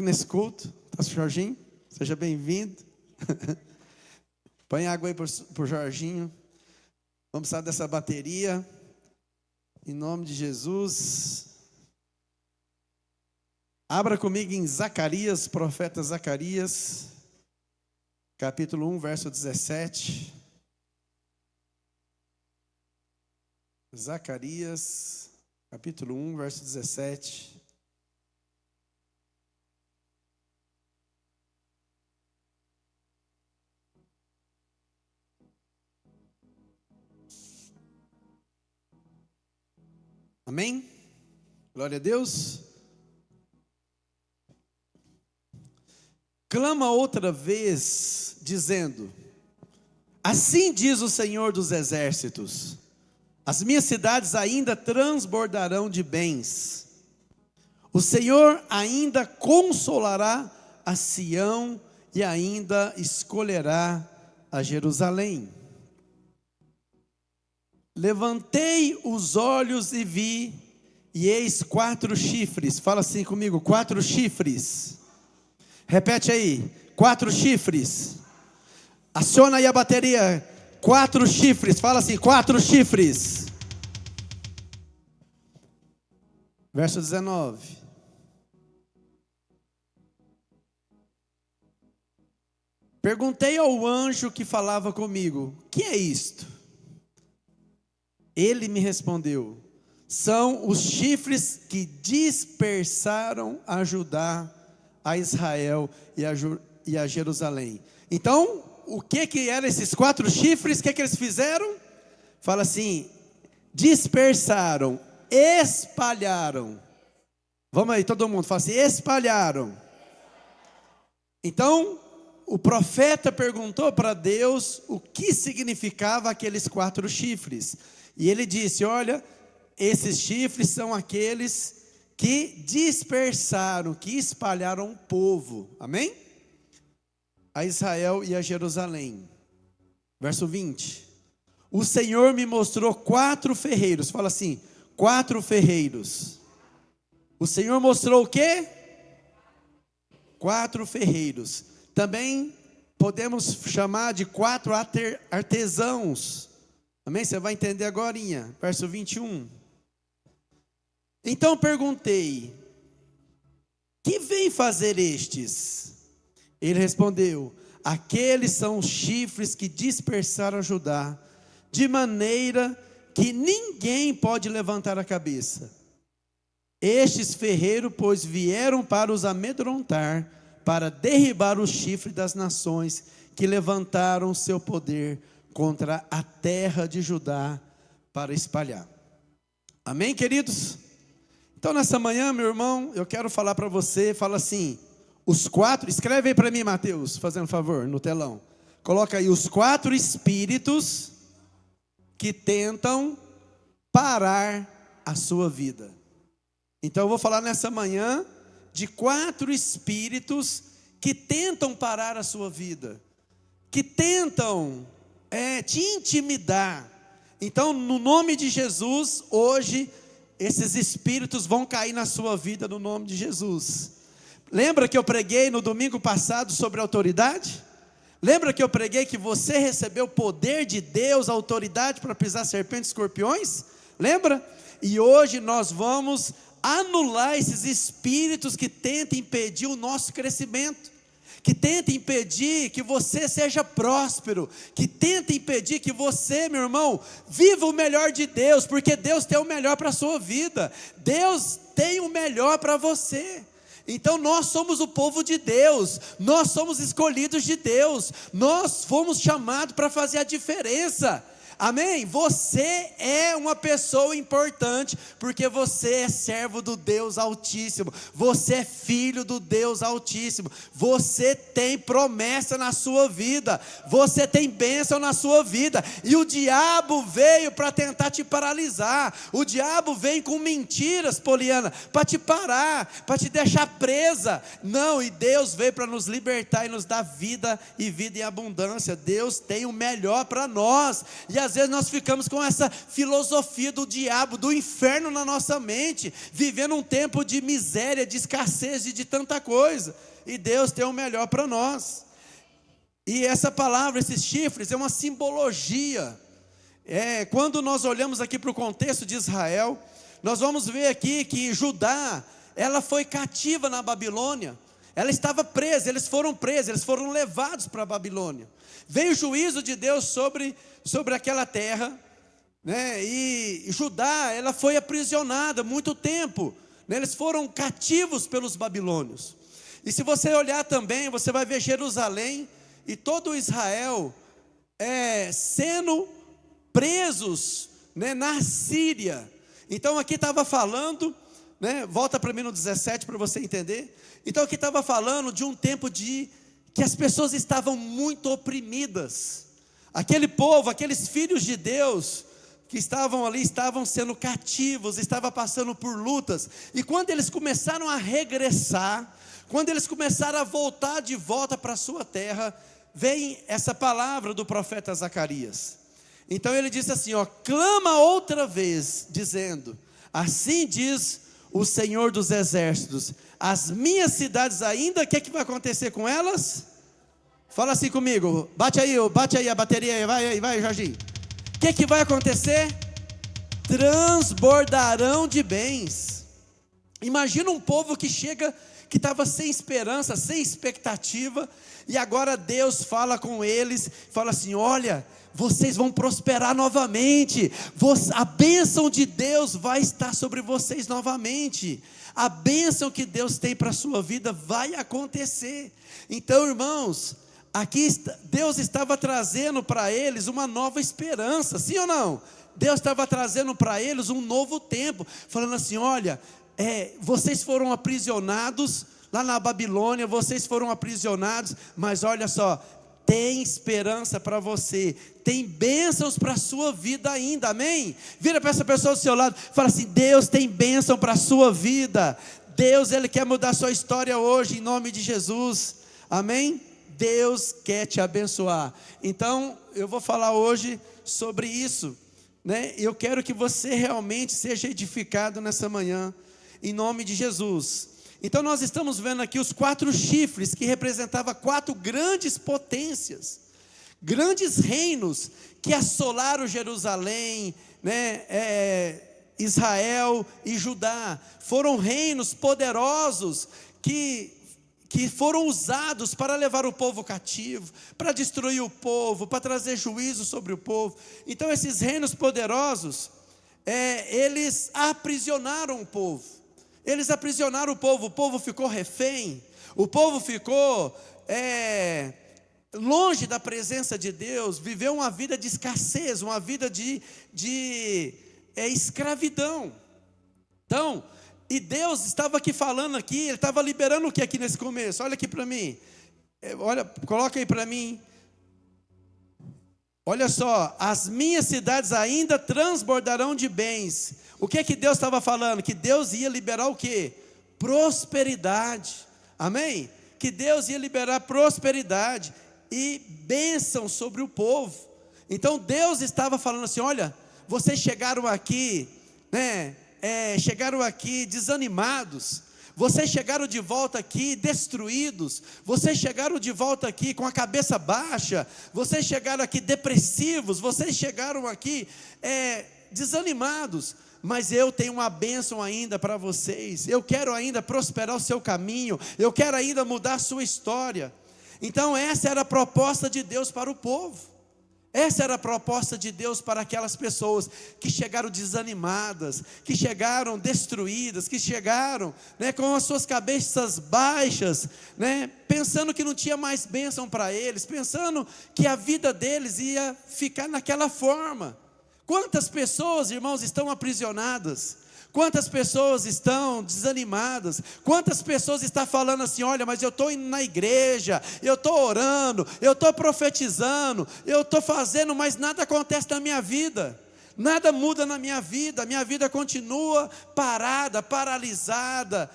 nesse culto, Pastor Jorginho, seja bem-vindo. Põe água aí por Jorginho. Vamos precisar dessa bateria, em nome de Jesus. Abra comigo em Zacarias, profeta Zacarias, capítulo 1, verso 17. Zacarias, capítulo 1, verso 17. Amém? Glória a Deus. Clama outra vez, dizendo: assim diz o Senhor dos exércitos, as minhas cidades ainda transbordarão de bens. O Senhor ainda consolará a Sião e ainda escolherá a Jerusalém. Levantei os olhos e vi, e eis 4 chifres. Fala assim comigo: 4 chifres. Repete aí: 4 chifres. Aciona aí a bateria. 4 chifres. Fala assim: 4 chifres. Verso 19. Perguntei ao anjo que falava comigo: que é isto? Ele me respondeu: são os chifres que dispersaram a Judá, a Israel e a Jerusalém. Então, o que eram esses 4 chifres? O que eles fizeram? Fala assim: dispersaram, espalharam. Vamos aí, todo mundo, fala assim: espalharam. Então, o profeta perguntou para Deus o que significava aqueles 4 chifres. E ele disse: olha, esses chifres são aqueles que dispersaram, que espalharam o povo, amém? A Israel e a Jerusalém. Verso 20. O Senhor me mostrou 4 ferreiros, fala assim: 4 ferreiros. O Senhor mostrou o quê? 4 ferreiros. Também podemos chamar de 4 artesãos. Amém? Você vai entender agora, verso 21. Então perguntei: que vem fazer estes? Ele respondeu: aqueles são os chifres que dispersaram Judá, de maneira que ninguém pode levantar a cabeça. Estes ferreiros, pois, vieram para os amedrontar, para derribar o chifre das nações que levantaram seu poder contra a terra de Judá para espalhar. Amém, queridos? Então nessa manhã, meu irmão, eu quero falar para você. Fala assim: os 4, escreve aí para mim, Mateus, fazendo um favor, no telão. Coloca aí: os 4 espíritos que tentam parar a sua vida. Então eu vou falar nessa manhã de 4 espíritos que tentam parar a sua vida, que tentam te intimidar. Então, no nome de Jesus, hoje, esses espíritos vão cair na sua vida, no nome de Jesus. Lembra que eu preguei no domingo passado sobre autoridade? Lembra que eu preguei que você recebeu o poder de Deus, a autoridade para pisar serpentes e escorpiões? Lembra? E hoje nós vamos anular esses espíritos que tentam impedir o nosso crescimento, que tenta impedir que você seja próspero, que tenta impedir que você, meu irmão, viva o melhor de Deus, porque Deus tem o melhor para a sua vida, Deus tem o melhor para você. Então nós somos o povo de Deus, nós somos escolhidos de Deus, nós fomos chamados para fazer a diferença. Amém? Você é uma pessoa importante, porque você é servo do Deus Altíssimo, você é filho do Deus Altíssimo, você tem promessa na sua vida, você tem bênção na sua vida, e o diabo veio para tentar te paralisar, o diabo vem com mentiras, Poliana, para te parar, para te deixar presa. Não, e Deus veio para nos libertar e nos dar vida, e vida em abundância. Deus tem o melhor para nós, e muitas vezes nós ficamos com essa filosofia do diabo, do inferno na nossa mente, vivendo um tempo de miséria, de escassez e de tanta coisa. E Deus tem o melhor para nós. E essa palavra, esses chifres, é uma simbologia. Quando nós olhamos aqui para o contexto de Israel, nós vamos ver aqui que Judá, ela foi cativa na Babilônia. Ela estava presa, eles foram levados para a Babilônia. Veio o juízo de Deus sobre aquela terra, né? E Judá, ela foi aprisionada muito tempo, né? Eles foram cativos pelos babilônios. E se você olhar também, você vai ver Jerusalém e todo Israel sendo presos, né, na Síria. Então aqui estava falando, né, volta para mim no 17 para você entender. Então aqui estava falando de um tempo que as pessoas estavam muito oprimidas. Aquele povo, aqueles filhos de Deus que estavam ali, estavam sendo cativos, estavam passando por lutas. E quando eles começaram a regressar, quando eles começaram a voltar de volta para a sua terra, vem essa palavra do profeta Zacarias. Então ele disse assim, clama outra vez, dizendo, assim diz o Senhor dos exércitos, as minhas cidades ainda, o que vai acontecer com elas? Fala assim comigo, bate aí a bateria, vai Jorginho. O que vai acontecer? Transbordarão de bens. Imagina um povo que chega, que estava sem esperança, sem expectativa, e agora Deus fala com eles, fala assim, olha, vocês vão prosperar novamente, a bênção de Deus vai estar sobre vocês novamente, a bênção que Deus tem para a sua vida vai acontecer. Então, irmãos, aqui Deus estava trazendo para eles uma nova esperança, sim ou não? Deus estava trazendo para eles um novo tempo, falando assim, olha, vocês foram aprisionados lá na Babilônia, vocês foram aprisionados, mas olha só, tem esperança para você, tem bênçãos para a sua vida ainda, amém? Vira para essa pessoa do seu lado, fala assim, Deus tem bênção para a sua vida, Deus, Ele quer mudar a sua história hoje, em nome de Jesus, amém? Deus quer te abençoar. Então, eu vou falar hoje sobre isso, né? Eu quero que você realmente seja edificado nessa manhã, em nome de Jesus. Então nós estamos vendo aqui os 4 chifres, que representavam 4 grandes potências, grandes reinos, que assolaram Jerusalém, né, Israel e Judá. Foram reinos poderosos, que foram usados para levar o povo cativo, para destruir o povo, para trazer juízo sobre o povo. Então esses reinos poderosos, eles aprisionaram o povo. Eles aprisionaram o povo ficou refém, o povo ficou longe da presença de Deus, viveu uma vida de escassez, uma vida de escravidão. Então, e Deus estava aqui falando aqui, Ele estava liberando o que aqui nesse começo? Olha aqui para mim, olha, coloca aí para mim. Olha só, as minhas cidades ainda transbordarão de bens. O que Deus estava falando? Que Deus ia liberar o quê? Prosperidade, amém? Que Deus ia liberar prosperidade e bênção sobre o povo. Então Deus estava falando assim, olha, vocês chegaram aqui, né, chegaram aqui desanimados, vocês chegaram de volta aqui destruídos, vocês chegaram de volta aqui com a cabeça baixa, vocês chegaram aqui depressivos, vocês chegaram aqui desanimados, mas eu tenho uma bênção ainda para vocês, eu quero ainda prosperar o seu caminho, eu quero ainda mudar a sua história. Então essa era a proposta de Deus para o povo, essa era a proposta de Deus para aquelas pessoas que chegaram desanimadas, que chegaram destruídas, que chegaram, né, com as suas cabeças baixas, né, pensando que não tinha mais bênção para eles, pensando que a vida deles ia ficar naquela forma. Quantas pessoas, irmãos, estão aprisionadas? Quantas pessoas estão desanimadas? Quantas pessoas estão falando assim, olha, mas eu estou indo na igreja, eu estou orando, eu estou profetizando, eu estou fazendo, mas nada acontece na minha vida, nada muda na minha vida continua parada, paralisada.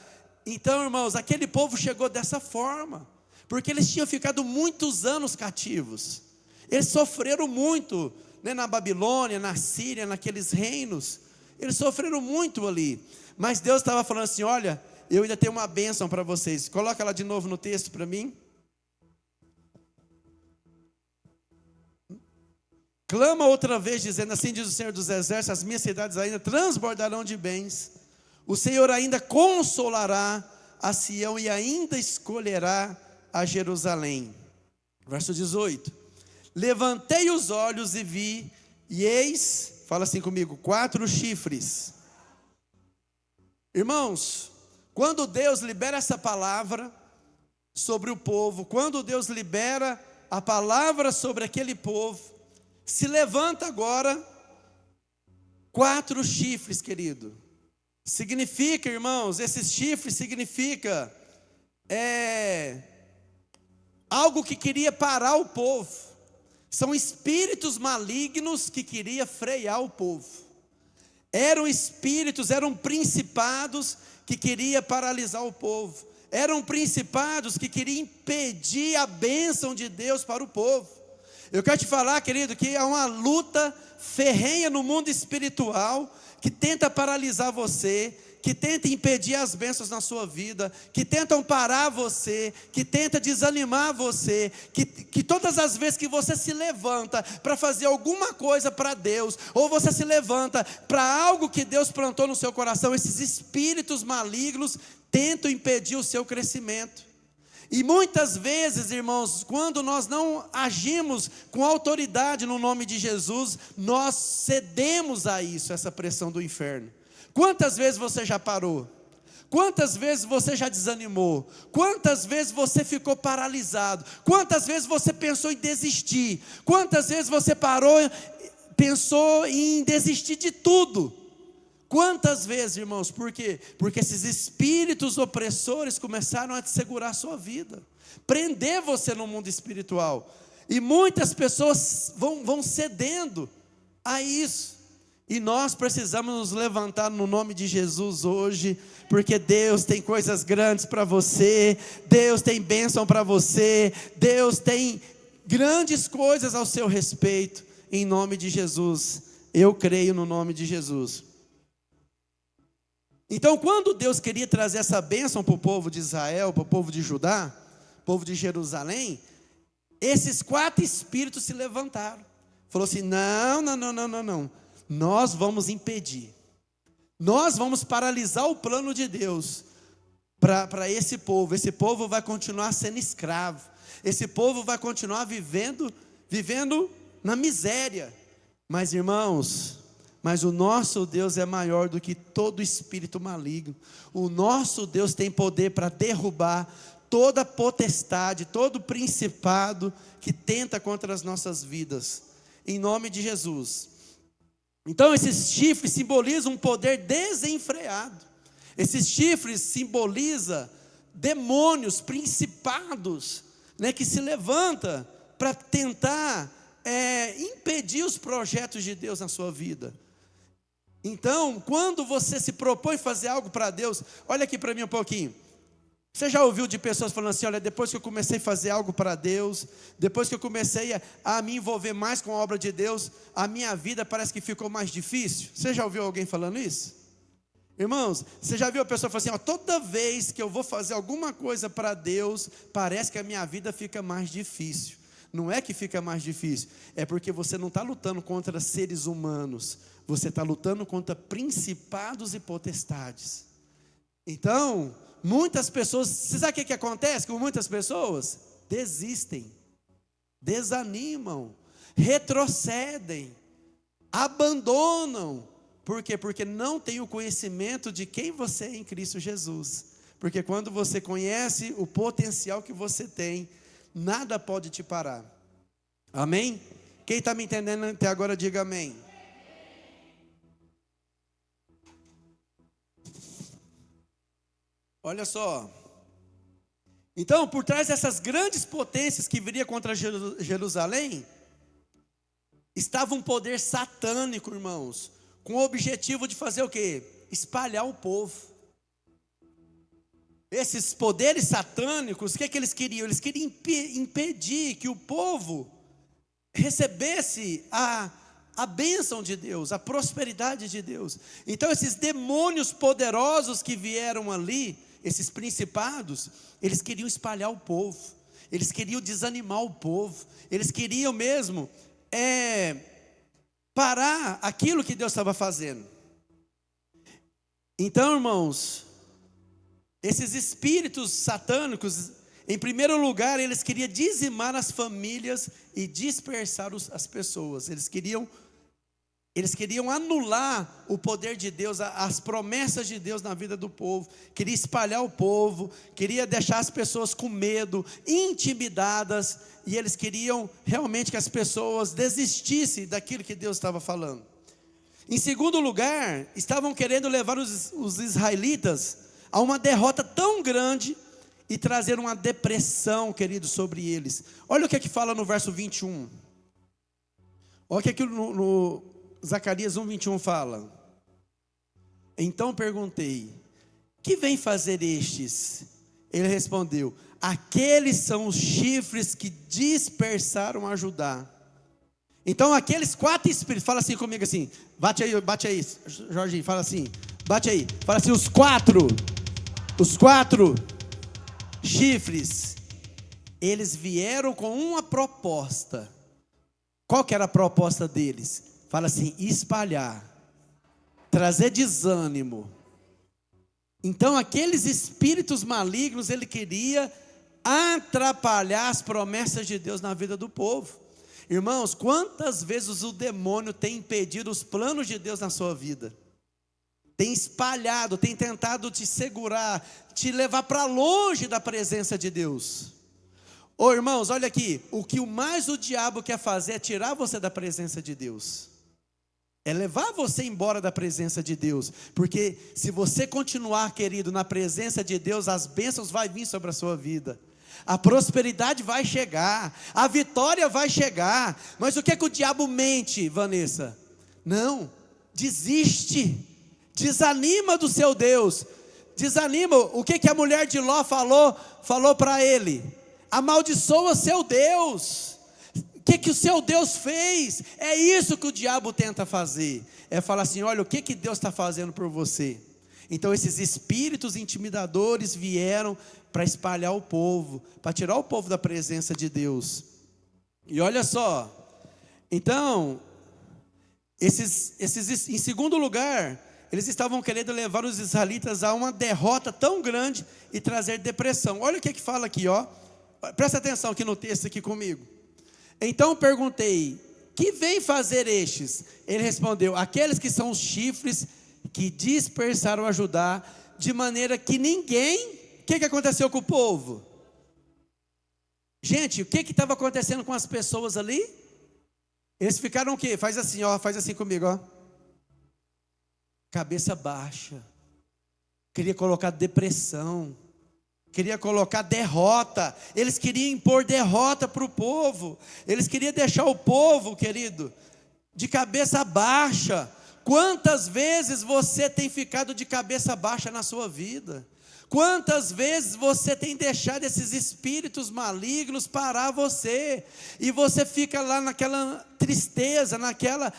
Então, irmãos, aquele povo chegou dessa forma, porque eles tinham ficado muitos anos cativos, eles sofreram muito, né, na Babilônia, na Síria, naqueles reinos. Eles sofreram muito ali. Mas Deus estava falando assim: olha, eu ainda tenho uma bênção para vocês. Coloca ela de novo no texto para mim. Clama outra vez, dizendo: assim diz o Senhor dos Exércitos, as minhas cidades ainda transbordarão de bens. O Senhor ainda consolará a Sião e ainda escolherá a Jerusalém. Verso 18. Levantei os olhos e vi, e eis, fala assim comigo, 4 chifres. Irmãos, quando Deus libera essa palavra sobre o povo, quando Deus libera a palavra sobre aquele povo, se levanta agora 4 chifres, querido. Significa, irmãos, esses chifres significa algo que queria parar o povo. São espíritos malignos que queria frear o povo. Eram espíritos, eram principados que queria paralisar o povo. Eram principados que queriam impedir a bênção de Deus para o povo. Eu quero te falar, querido, que há uma luta ferrenha no mundo espiritual que tenta paralisar você, que tenta impedir as bênçãos na sua vida, que tentam parar você, que tenta desanimar você, que todas as vezes que você se levanta para fazer alguma coisa para Deus, ou você se levanta para algo que Deus plantou no seu coração, esses espíritos malignos tentam impedir o seu crescimento. E muitas vezes, irmãos, quando nós não agimos com autoridade no nome de Jesus, nós cedemos a isso, essa pressão do inferno. Quantas vezes você já parou? Quantas vezes você já desanimou? Quantas vezes você ficou paralisado? Quantas vezes você pensou em desistir? Quantas vezes você pensou em desistir de tudo? Quantas vezes, irmãos? Por quê? Porque esses espíritos opressores começaram a te segurar a sua vida, prender você no mundo espiritual. E muitas pessoas vão cedendo a isso. E nós precisamos nos levantar no nome de Jesus hoje, porque Deus tem coisas grandes para você, Deus tem bênção para você, Deus tem grandes coisas ao seu respeito, em nome de Jesus. Eu creio no nome de Jesus. Então, quando Deus queria trazer essa bênção para o povo de Israel, para o povo de Judá, povo de Jerusalém, esses 4 espíritos se levantaram. Falou assim: não. Nós vamos impedir. Nós vamos paralisar o plano de Deus para esse povo. Esse povo vai continuar sendo escravo. Esse povo vai continuar vivendo na miséria. Mas, irmãos, o nosso Deus é maior do que todo espírito maligno. O nosso Deus tem poder para derrubar toda potestade, todo principado que tenta contra as nossas vidas, em nome de Jesus. Então esses chifres simbolizam um poder desenfreado. Esses chifres simbolizam demônios, principados, né, que se levanta para tentar impedir os projetos de Deus na sua vida. Então, quando você se propõe fazer algo para Deus, olha aqui para mim um pouquinho. Você já ouviu de pessoas falando assim: olha, depois que eu comecei a fazer algo para Deus, depois que eu comecei a me envolver mais com a obra de Deus, a minha vida parece que ficou mais difícil? Você já ouviu alguém falando isso? Irmãos, você já viu a pessoa falando assim: ó, toda vez que eu vou fazer alguma coisa para Deus, parece que a minha vida fica mais difícil. Não é que fica mais difícil, é porque você não está lutando contra seres humanos, você está lutando contra principados e potestades. Então, muitas pessoas, você sabe o que acontece com muitas pessoas? Desistem, desanimam, retrocedem, abandonam. Por quê? Porque não tem o conhecimento de quem você é em Cristo Jesus. Porque quando você conhece o potencial que você tem, nada pode te parar. Amém? Quem está me entendendo até agora, diga amém. Olha só. Então, por trás dessas grandes potências que viria contra Jerusalém, estava um poder satânico, irmãos, com o objetivo de fazer o quê? Espalhar o povo. Esses poderes satânicos, o que eles queriam? Eles queriam impedir que o povo recebesse a bênção de Deus, a prosperidade de Deus. Então esses demônios poderosos que vieram ali, esses principados, eles queriam espalhar o povo, eles queriam desanimar o povo, eles queriam mesmo parar aquilo que Deus estava fazendo. Então, irmãos, esses espíritos satânicos, em primeiro lugar, eles queriam dizimar as famílias e dispersar as pessoas. Eles queriam anular o poder de Deus, as promessas de Deus na vida do povo. Queria espalhar o povo, queria deixar as pessoas com medo, intimidadas, e eles queriam realmente que as pessoas desistissem daquilo que Deus estava falando. Em segundo lugar, estavam querendo levar os israelitas a uma derrota tão grande e trazer uma depressão, querido, sobre eles. Olha o que é que fala no verso 21. Olha o que é que no Zacarias 1:21 fala. Então perguntei: que vem fazer estes? Ele respondeu: aqueles são os chifres que dispersaram a Judá. Então aqueles 4 espíritos, fala assim comigo assim, bate aí, Jorginho, fala assim, bate aí, fala assim, os quatro chifres, eles vieram com uma proposta. Qual que era a proposta deles? Fala assim, espalhar, trazer desânimo. Então aqueles espíritos malignos, ele queria atrapalhar as promessas de Deus na vida do povo. Irmãos, quantas vezes o demônio tem impedido os planos de Deus na sua vida? Tem espalhado, tem tentado te segurar, te levar para longe da presença de Deus. Ô irmãos, olha aqui, o que mais o diabo quer fazer é tirar você da presença de Deus. É levar você embora da presença de Deus. Porque se você continuar, querido, na presença de Deus, as bênçãos vão vir sobre a sua vida. A prosperidade vai chegar, a vitória vai chegar. Mas o que é que o diabo mente, Vanessa? Não, desiste, desanima do seu Deus, desanima. O que a mulher de Ló falou para ele? Amaldiçoa seu Deus. O que o seu Deus fez? É isso que o diabo tenta fazer, é falar assim, olha o que Deus está fazendo por você. Então esses espíritos intimidadores vieram para espalhar o povo, para tirar o povo da presença de Deus. E olha só, então, em segundo lugar, eles estavam querendo levar os israelitas a uma derrota tão grande e trazer depressão. Olha o que fala aqui, ó. Presta atenção aqui no texto aqui comigo. Então perguntei, que vem fazer estes? Ele respondeu, aqueles que são os chifres que dispersaram a Judá, de maneira que ninguém... O que aconteceu com o povo? Gente, o que estava acontecendo com as pessoas ali? Eles ficaram o quê? Faz assim, ó, faz assim comigo, ó. Cabeça baixa. Queria colocar depressão. Queria colocar derrota. Eles queriam impor derrota para o povo. Eles queriam deixar o povo, querido, de cabeça baixa. Quantas vezes você tem ficado de cabeça baixa na sua vida? Quantas vezes você tem deixado esses espíritos malignos parar você, e você fica lá naquela tristeza, naquela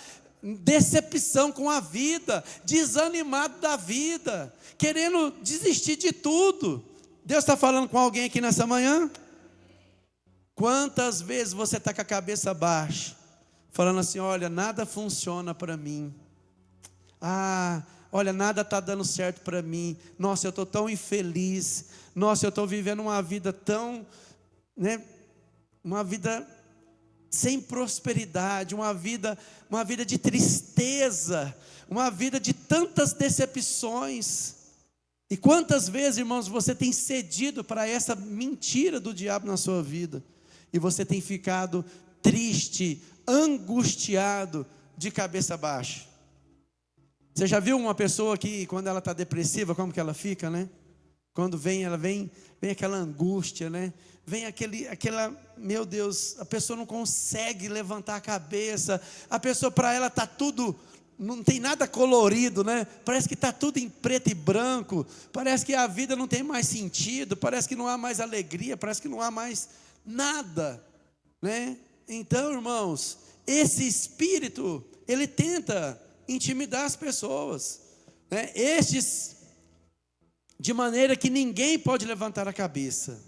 decepção com a vida, desanimado da vida, querendo desistir de tudo? Deus está falando com alguém aqui nessa manhã? Quantas vezes você está com a cabeça baixa, falando assim, olha, nada funciona para mim, olha, nada está dando certo para mim, nossa, eu estou tão infeliz, nossa, eu estou vivendo uma vida tão, uma vida sem prosperidade, uma vida de tristeza, uma vida de tantas decepções. E quantas vezes, irmãos, você tem cedido para essa mentira do diabo na sua vida, e você tem ficado triste, angustiado, de cabeça baixa? Você já viu uma pessoa que, quando ela está depressiva, como que ela fica, né? Quando vem aquela angústia, né? Vem aquela, meu Deus, a pessoa não consegue levantar a cabeça, a pessoa, para ela está tudo, não tem nada colorido, né? Parece que está tudo em preto e branco, parece que a vida não tem mais sentido, parece que não há mais alegria, parece que não há mais nada, né? Então, irmãos, esse espírito ele tenta intimidar as pessoas, né? Estes, de maneira que ninguém pode levantar a cabeça.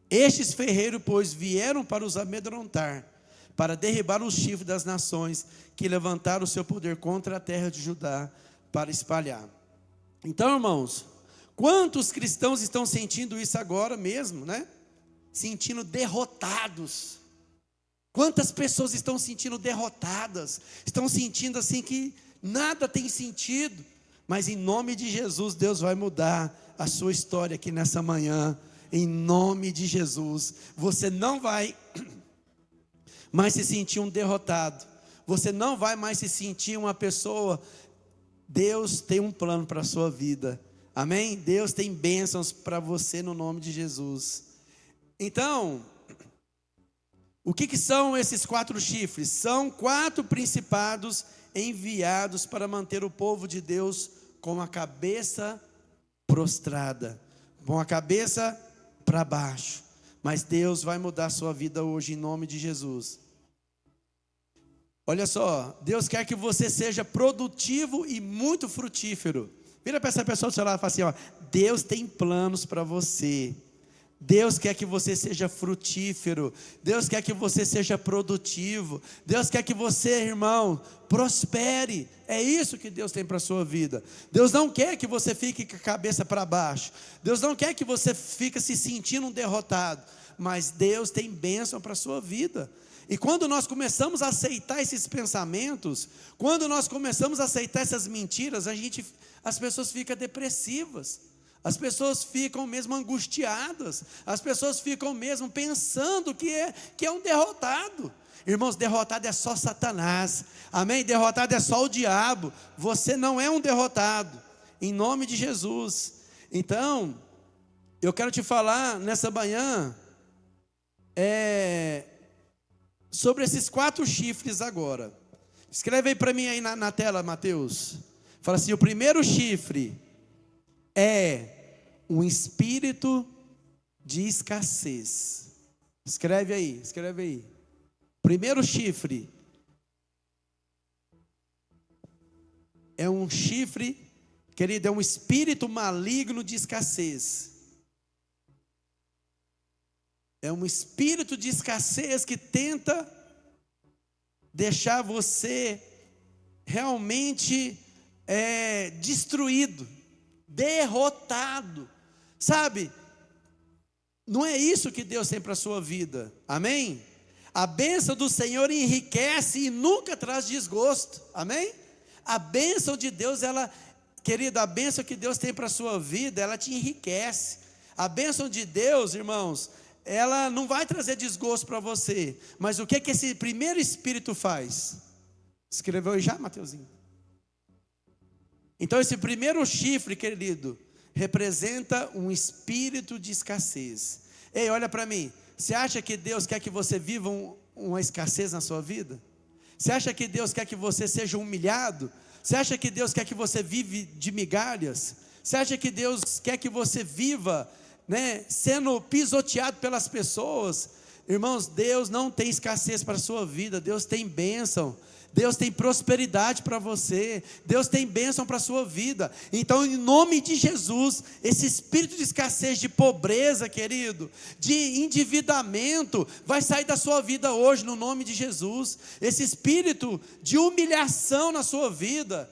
Estes ferreiros, pois, vieram para os amedrontar, para derribar os chifres das nações que levantaram o seu poder contra a terra de Judá, para espalhar. Então, irmãos, quantos cristãos estão sentindo isso agora mesmo, né? Sentindo derrotados. Quantas pessoas estão sentindo derrotadas, estão sentindo assim que nada tem sentido, mas em nome de Jesus, Deus vai mudar a sua história aqui nessa manhã, em nome de Jesus. Você não vai mais se sentir um derrotado, você não vai mais se sentir uma pessoa. Deus tem um plano para a sua vida, amém? Deus tem bênçãos para você no nome de Jesus. Então, o que são esses 4 chifres? São 4 principados enviados para manter o povo de Deus com a cabeça prostrada, com a cabeça para baixo. Mas Deus vai mudar a sua vida hoje em nome de Jesus. Olha só, Deus quer que você seja produtivo e muito frutífero. Vira para essa pessoa do seu lado e fala assim, ó, Deus tem planos para você. Deus quer que você seja frutífero, Deus quer que você seja produtivo, Deus quer que você, irmão, prospere. É isso que Deus tem para a sua vida. Deus não quer que você fique com a cabeça para baixo, Deus não quer que você fique se sentindo um derrotado, mas Deus tem bênção para a sua vida. E quando nós começamos a aceitar esses pensamentos, quando nós começamos a aceitar essas mentiras, as pessoas ficam depressivas. As pessoas ficam mesmo angustiadas, as pessoas ficam mesmo pensando que é um derrotado. Irmãos, derrotado é só Satanás, amém? Derrotado é só o diabo, você não é um derrotado, em nome de Jesus. Então, eu quero te falar nessa manhã, sobre esses 4 chifres agora. Escreve aí para mim aí na tela, Mateus. Fala assim, o primeiro chifre é um espírito de escassez. Escreve aí, escreve aí. Primeiro chifre é um chifre, querido, é um espírito maligno de escassez. É um espírito de escassez que tenta deixar você realmente destruído, derrotado, sabe? Não é isso que Deus tem para a sua vida, amém? A bênção do Senhor enriquece e nunca traz desgosto, amém? A bênção de Deus, querida, a bênção que Deus tem para a sua vida, ela te enriquece. A bênção de Deus, irmãos, ela não vai trazer desgosto para você, mas o que esse primeiro espírito faz? Escreveu aí já, Mateuzinho? Então esse primeiro chifre, querido, representa um espírito de escassez. Ei, olha para mim, você acha que Deus quer que você viva uma escassez na sua vida? Você acha que Deus quer que você seja humilhado? Você acha que Deus quer que você vive de migalhas? Você acha que Deus quer que você viva, sendo pisoteado pelas pessoas? Irmãos, Deus não tem escassez para a sua vida, Deus tem bênção, Deus tem prosperidade para você, Deus tem bênção para a sua vida. Então, em nome de Jesus, esse espírito de escassez, de pobreza, querido, de endividamento, vai sair da sua vida hoje, no nome de Jesus. Esse espírito de humilhação na sua vida,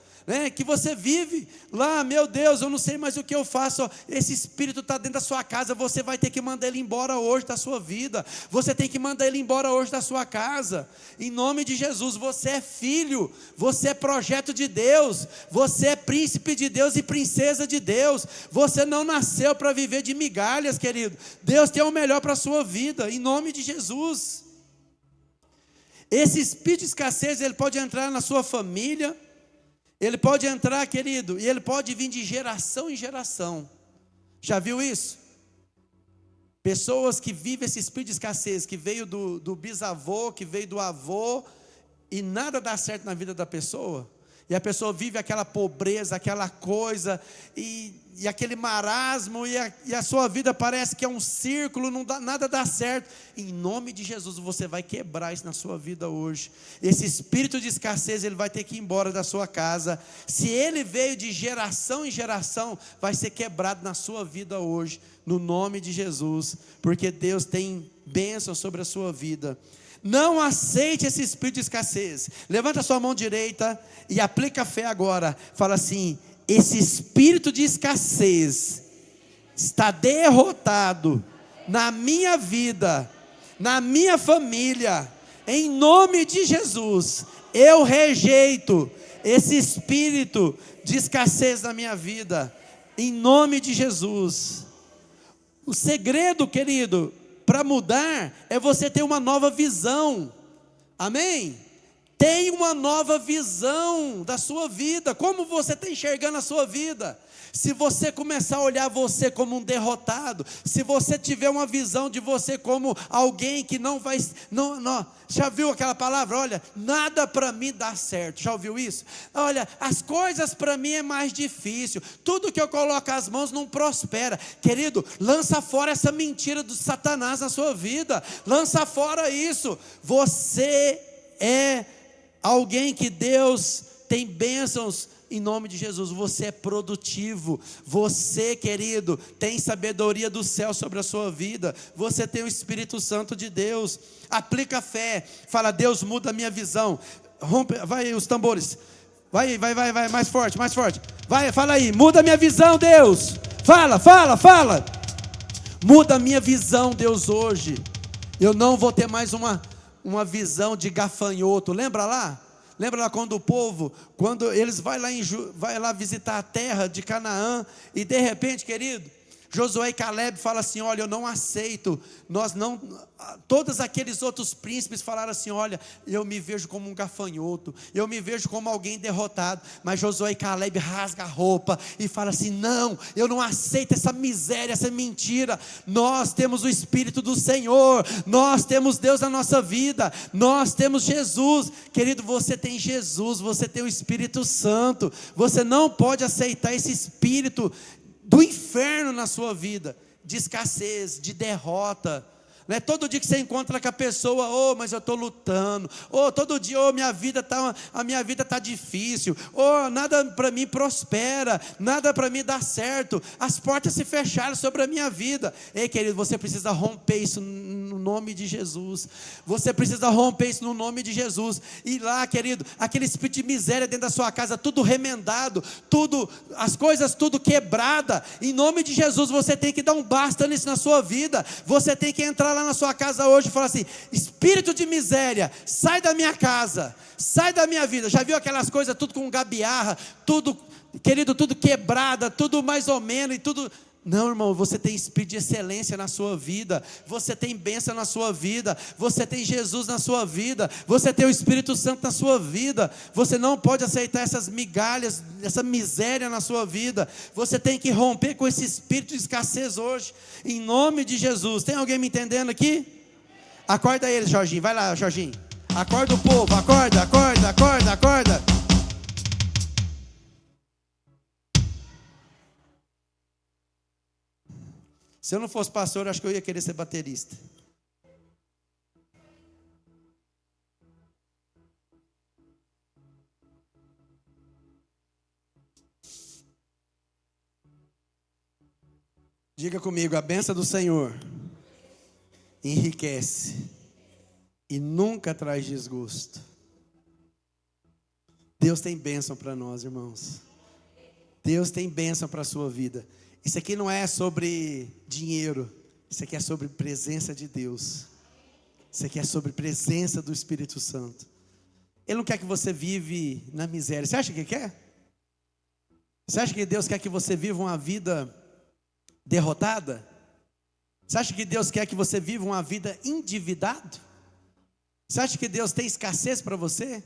que você vive lá, meu Deus, eu não sei mais o que eu faço. Esse espírito está dentro da sua casa, você vai ter que mandar ele embora hoje da sua vida, você tem que mandar ele embora hoje da sua casa, em nome de Jesus. Você é filho, você é projeto de Deus, você é príncipe de Deus e princesa de Deus, você não nasceu para viver de migalhas, querido. Deus tem o melhor para a sua vida, em nome de Jesus. Esse espírito de escassez, ele pode entrar na sua família, ele pode entrar, querido, e ele pode vir de geração em geração. Já viu isso? Pessoas que vivem esse espírito de escassez, que veio do bisavô, que veio do avô, e nada dá certo na vida da pessoa. E a pessoa vive aquela pobreza, aquela coisa, e aquele marasmo, e a sua vida parece que é um círculo, nada dá certo. Em nome de Jesus, você vai quebrar isso na sua vida hoje. Esse espírito de escassez, ele vai ter que ir embora da sua casa. Se ele veio de geração em geração, vai ser quebrado na sua vida hoje, no nome de Jesus, porque Deus tem bênção sobre a sua vida. Não aceite esse espírito de escassez. Levanta a sua mão direita e aplica a fé agora. Fala assim: esse espírito de escassez está derrotado na minha vida, na minha família, em nome de Jesus. Eu rejeito esse espírito de escassez na minha vida, em nome de Jesus. O segredo, querido, para mudar é você ter uma nova visão. Amém? Tem uma nova visão da sua vida. Como você está enxergando a sua vida? Se você começar a olhar você como um derrotado, se você tiver uma visão de você como alguém que não vai, já viu aquela palavra? Olha, nada para mim dá certo. Já ouviu isso? Olha, as coisas para mim é mais difícil. Tudo que eu coloco as mãos não prospera. Querido, lança fora essa mentira do Satanás na sua vida. Lança fora isso. Você é alguém que Deus tem bênçãos. Em nome de Jesus, você é produtivo. Você, querido, tem sabedoria do céu sobre a sua vida. Você tem o Espírito Santo de Deus. Aplica a fé. Fala: Deus, muda a minha visão. Rompe, vai os tambores. Vai, mais forte, mais forte. Vai, fala aí: muda a minha visão, Deus. Fala. Muda a minha visão, Deus, hoje. Eu não vou ter mais uma visão de gafanhoto. Lembra lá quando o povo, quando eles vai lá visitar a terra de Canaã, e de repente, querido, Josué e Caleb falam assim: olha, eu não aceito, todos aqueles outros príncipes falaram assim: olha, eu me vejo como um gafanhoto, eu me vejo como alguém derrotado, mas Josué e Caleb rasga a roupa e fala assim: não, eu não aceito essa miséria, essa mentira. Nós temos o Espírito do Senhor, nós temos Deus na nossa vida, nós temos Jesus. Querido, você tem Jesus, você tem o Espírito Santo. Você não pode aceitar esse espírito do inferno na sua vida, de escassez, de derrota. Não é todo dia que você encontra com a pessoa: oh, mas eu estou lutando. Oh, todo dia: oh, a minha vida está difícil. Oh, nada para mim prospera, nada para mim dá certo. As portas se fecharam sobre a minha vida. Ei, querido, você precisa romper isso no nome de Jesus. Você precisa romper isso no nome de Jesus. E lá, querido, aquele espírito de miséria dentro da sua casa, tudo remendado, as coisas tudo quebrada. Em nome de Jesus, você tem que dar um basta nisso na sua vida. Você tem que entrar lá na sua casa hoje e falar assim: espírito de miséria, sai da minha casa, sai da minha vida. Já viu aquelas coisas tudo com gabiarra, tudo, querido, tudo quebrada, tudo mais ou menos, e tudo... Não, irmão, você tem espírito de excelência na sua vida, você tem bênção na sua vida, você tem Jesus na sua vida, você tem o Espírito Santo na sua vida. Você não pode aceitar essas migalhas, essa miséria na sua vida. Você tem que romper com esse espírito de escassez hoje, em nome de Jesus. Tem alguém me entendendo aqui? Acorda eles, Jorginho, vai lá, Jorginho. Acorda o povo, acorda. Se eu não fosse pastor, acho que eu ia querer ser baterista. Diga comigo: a bênção do Senhor enriquece e nunca traz desgosto. Deus tem bênção para nós, irmãos. Deus tem bênção para a sua vida. Isso aqui não é sobre dinheiro, isso aqui é sobre presença de Deus. Isso aqui é sobre presença do Espírito Santo. Ele não quer que você vive na miséria. Você acha que quer? Você acha que Deus quer que você viva uma vida derrotada? Você acha que Deus quer que você viva uma vida endividado? Você acha que Deus tem escassez para você?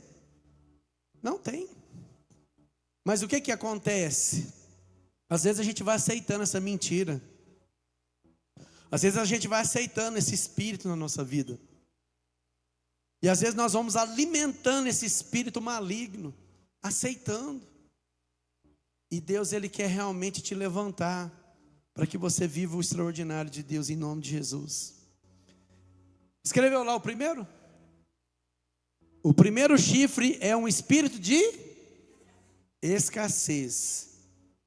Não tem. Mas o que acontece? Às vezes a gente vai aceitando essa mentira. Às vezes a gente vai aceitando esse espírito na nossa vida. E às vezes nós vamos alimentando esse espírito maligno. aceitando. E Deus, Ele quer realmente te levantar, para que você viva o extraordinário de Deus, em nome de Jesus. Escreveu lá o primeiro? O primeiro chifre é um espírito de escassez.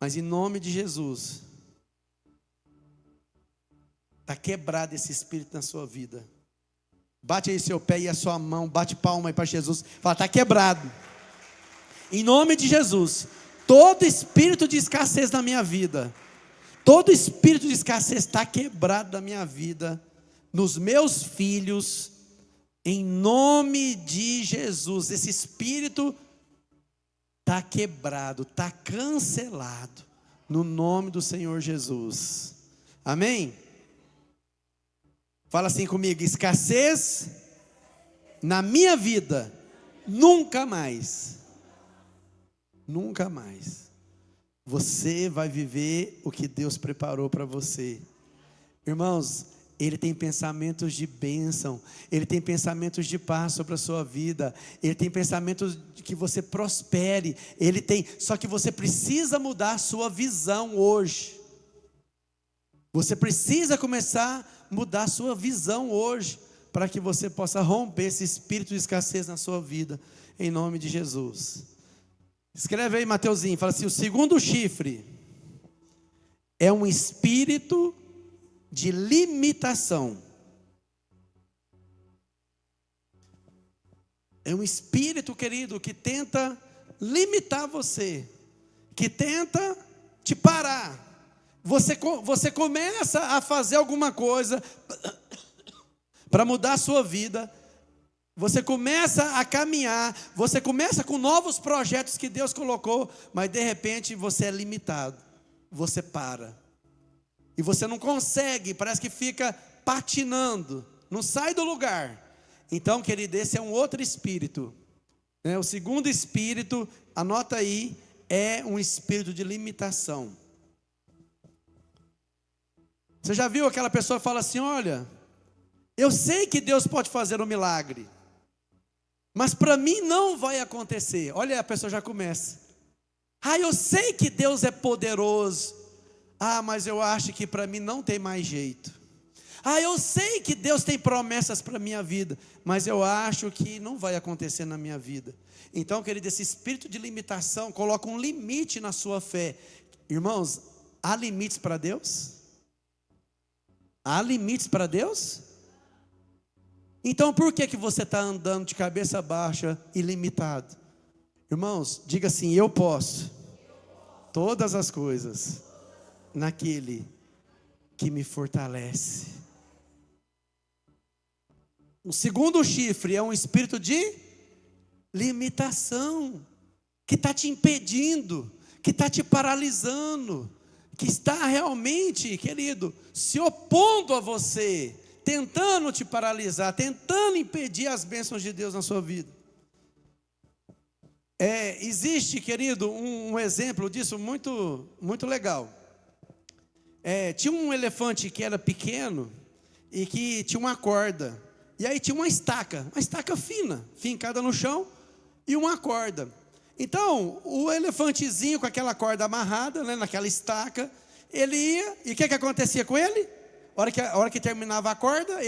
Mas em nome de Jesus, está quebrado esse espírito na sua vida. Bate aí seu pé e a sua mão, bate palma aí para Jesus. Fala, está quebrado. Em nome de Jesus, todo espírito de escassez na minha vida, todo espírito de escassez está quebrado da minha vida, nos meus filhos, em nome de Jesus. Esse espírito está quebrado, está cancelado, no nome do Senhor Jesus. Amém? Fala assim comigo: escassez na minha vida, nunca mais. Nunca mais. Você vai viver o que Deus preparou para você. Irmãos, Ele tem pensamentos de bênção, Ele tem pensamentos de paz sobre a sua vida, Ele tem pensamentos de que você prospere, Ele tem, só que você precisa mudar a sua visão hoje. Você precisa começar a mudar a sua visão hoje, para que você possa romper esse espírito de escassez na sua vida, em nome de Jesus. Escreve aí, Mateuzinho, fala assim: o segundo chifre é um espírito de limitação. É um espírito, querido, que tenta limitar você, que tenta te parar. Você começa a fazer alguma coisa para mudar a sua vida, você começa a caminhar, você começa com novos projetos que Deus colocou, mas de repente você é limitado, você para, e você não consegue, parece que fica patinando, não sai do lugar. Então, querido, esse é um outro espírito, né? O segundo espírito, anota aí, é um espírito de limitação. Você já viu aquela pessoa que fala assim: olha, eu sei que Deus pode fazer um milagre, mas para mim não vai acontecer. Olha, a pessoa já começa: ah, eu sei que Deus é poderoso, ah, mas eu acho que para mim não tem mais jeito. Ah, eu sei que Deus tem promessas para a minha vida, mas eu acho que não vai acontecer na minha vida. Então, querido, esse espírito de limitação coloca um limite na sua fé. Irmãos, há limites para Deus? Há limites para Deus? Então por que você está andando de cabeça baixa e limitado? Irmãos, diga assim: eu posso todas as coisas naquele que me fortalece. O segundo chifre é um espírito de limitação, que está te impedindo, que está te paralisando, que está realmente, querido, se opondo a você, tentando te paralisar, tentando impedir as bênçãos de Deus na sua vida. Existe, querido, um exemplo disso muito, muito legal. Tinha um elefante que era pequeno e que tinha uma corda, e aí tinha uma estaca fina, fincada no chão, e uma corda. Então, o elefantezinho com aquela corda amarrada, né, naquela estaca, ele ia, e o que acontecia com ele? A hora que terminava a corda,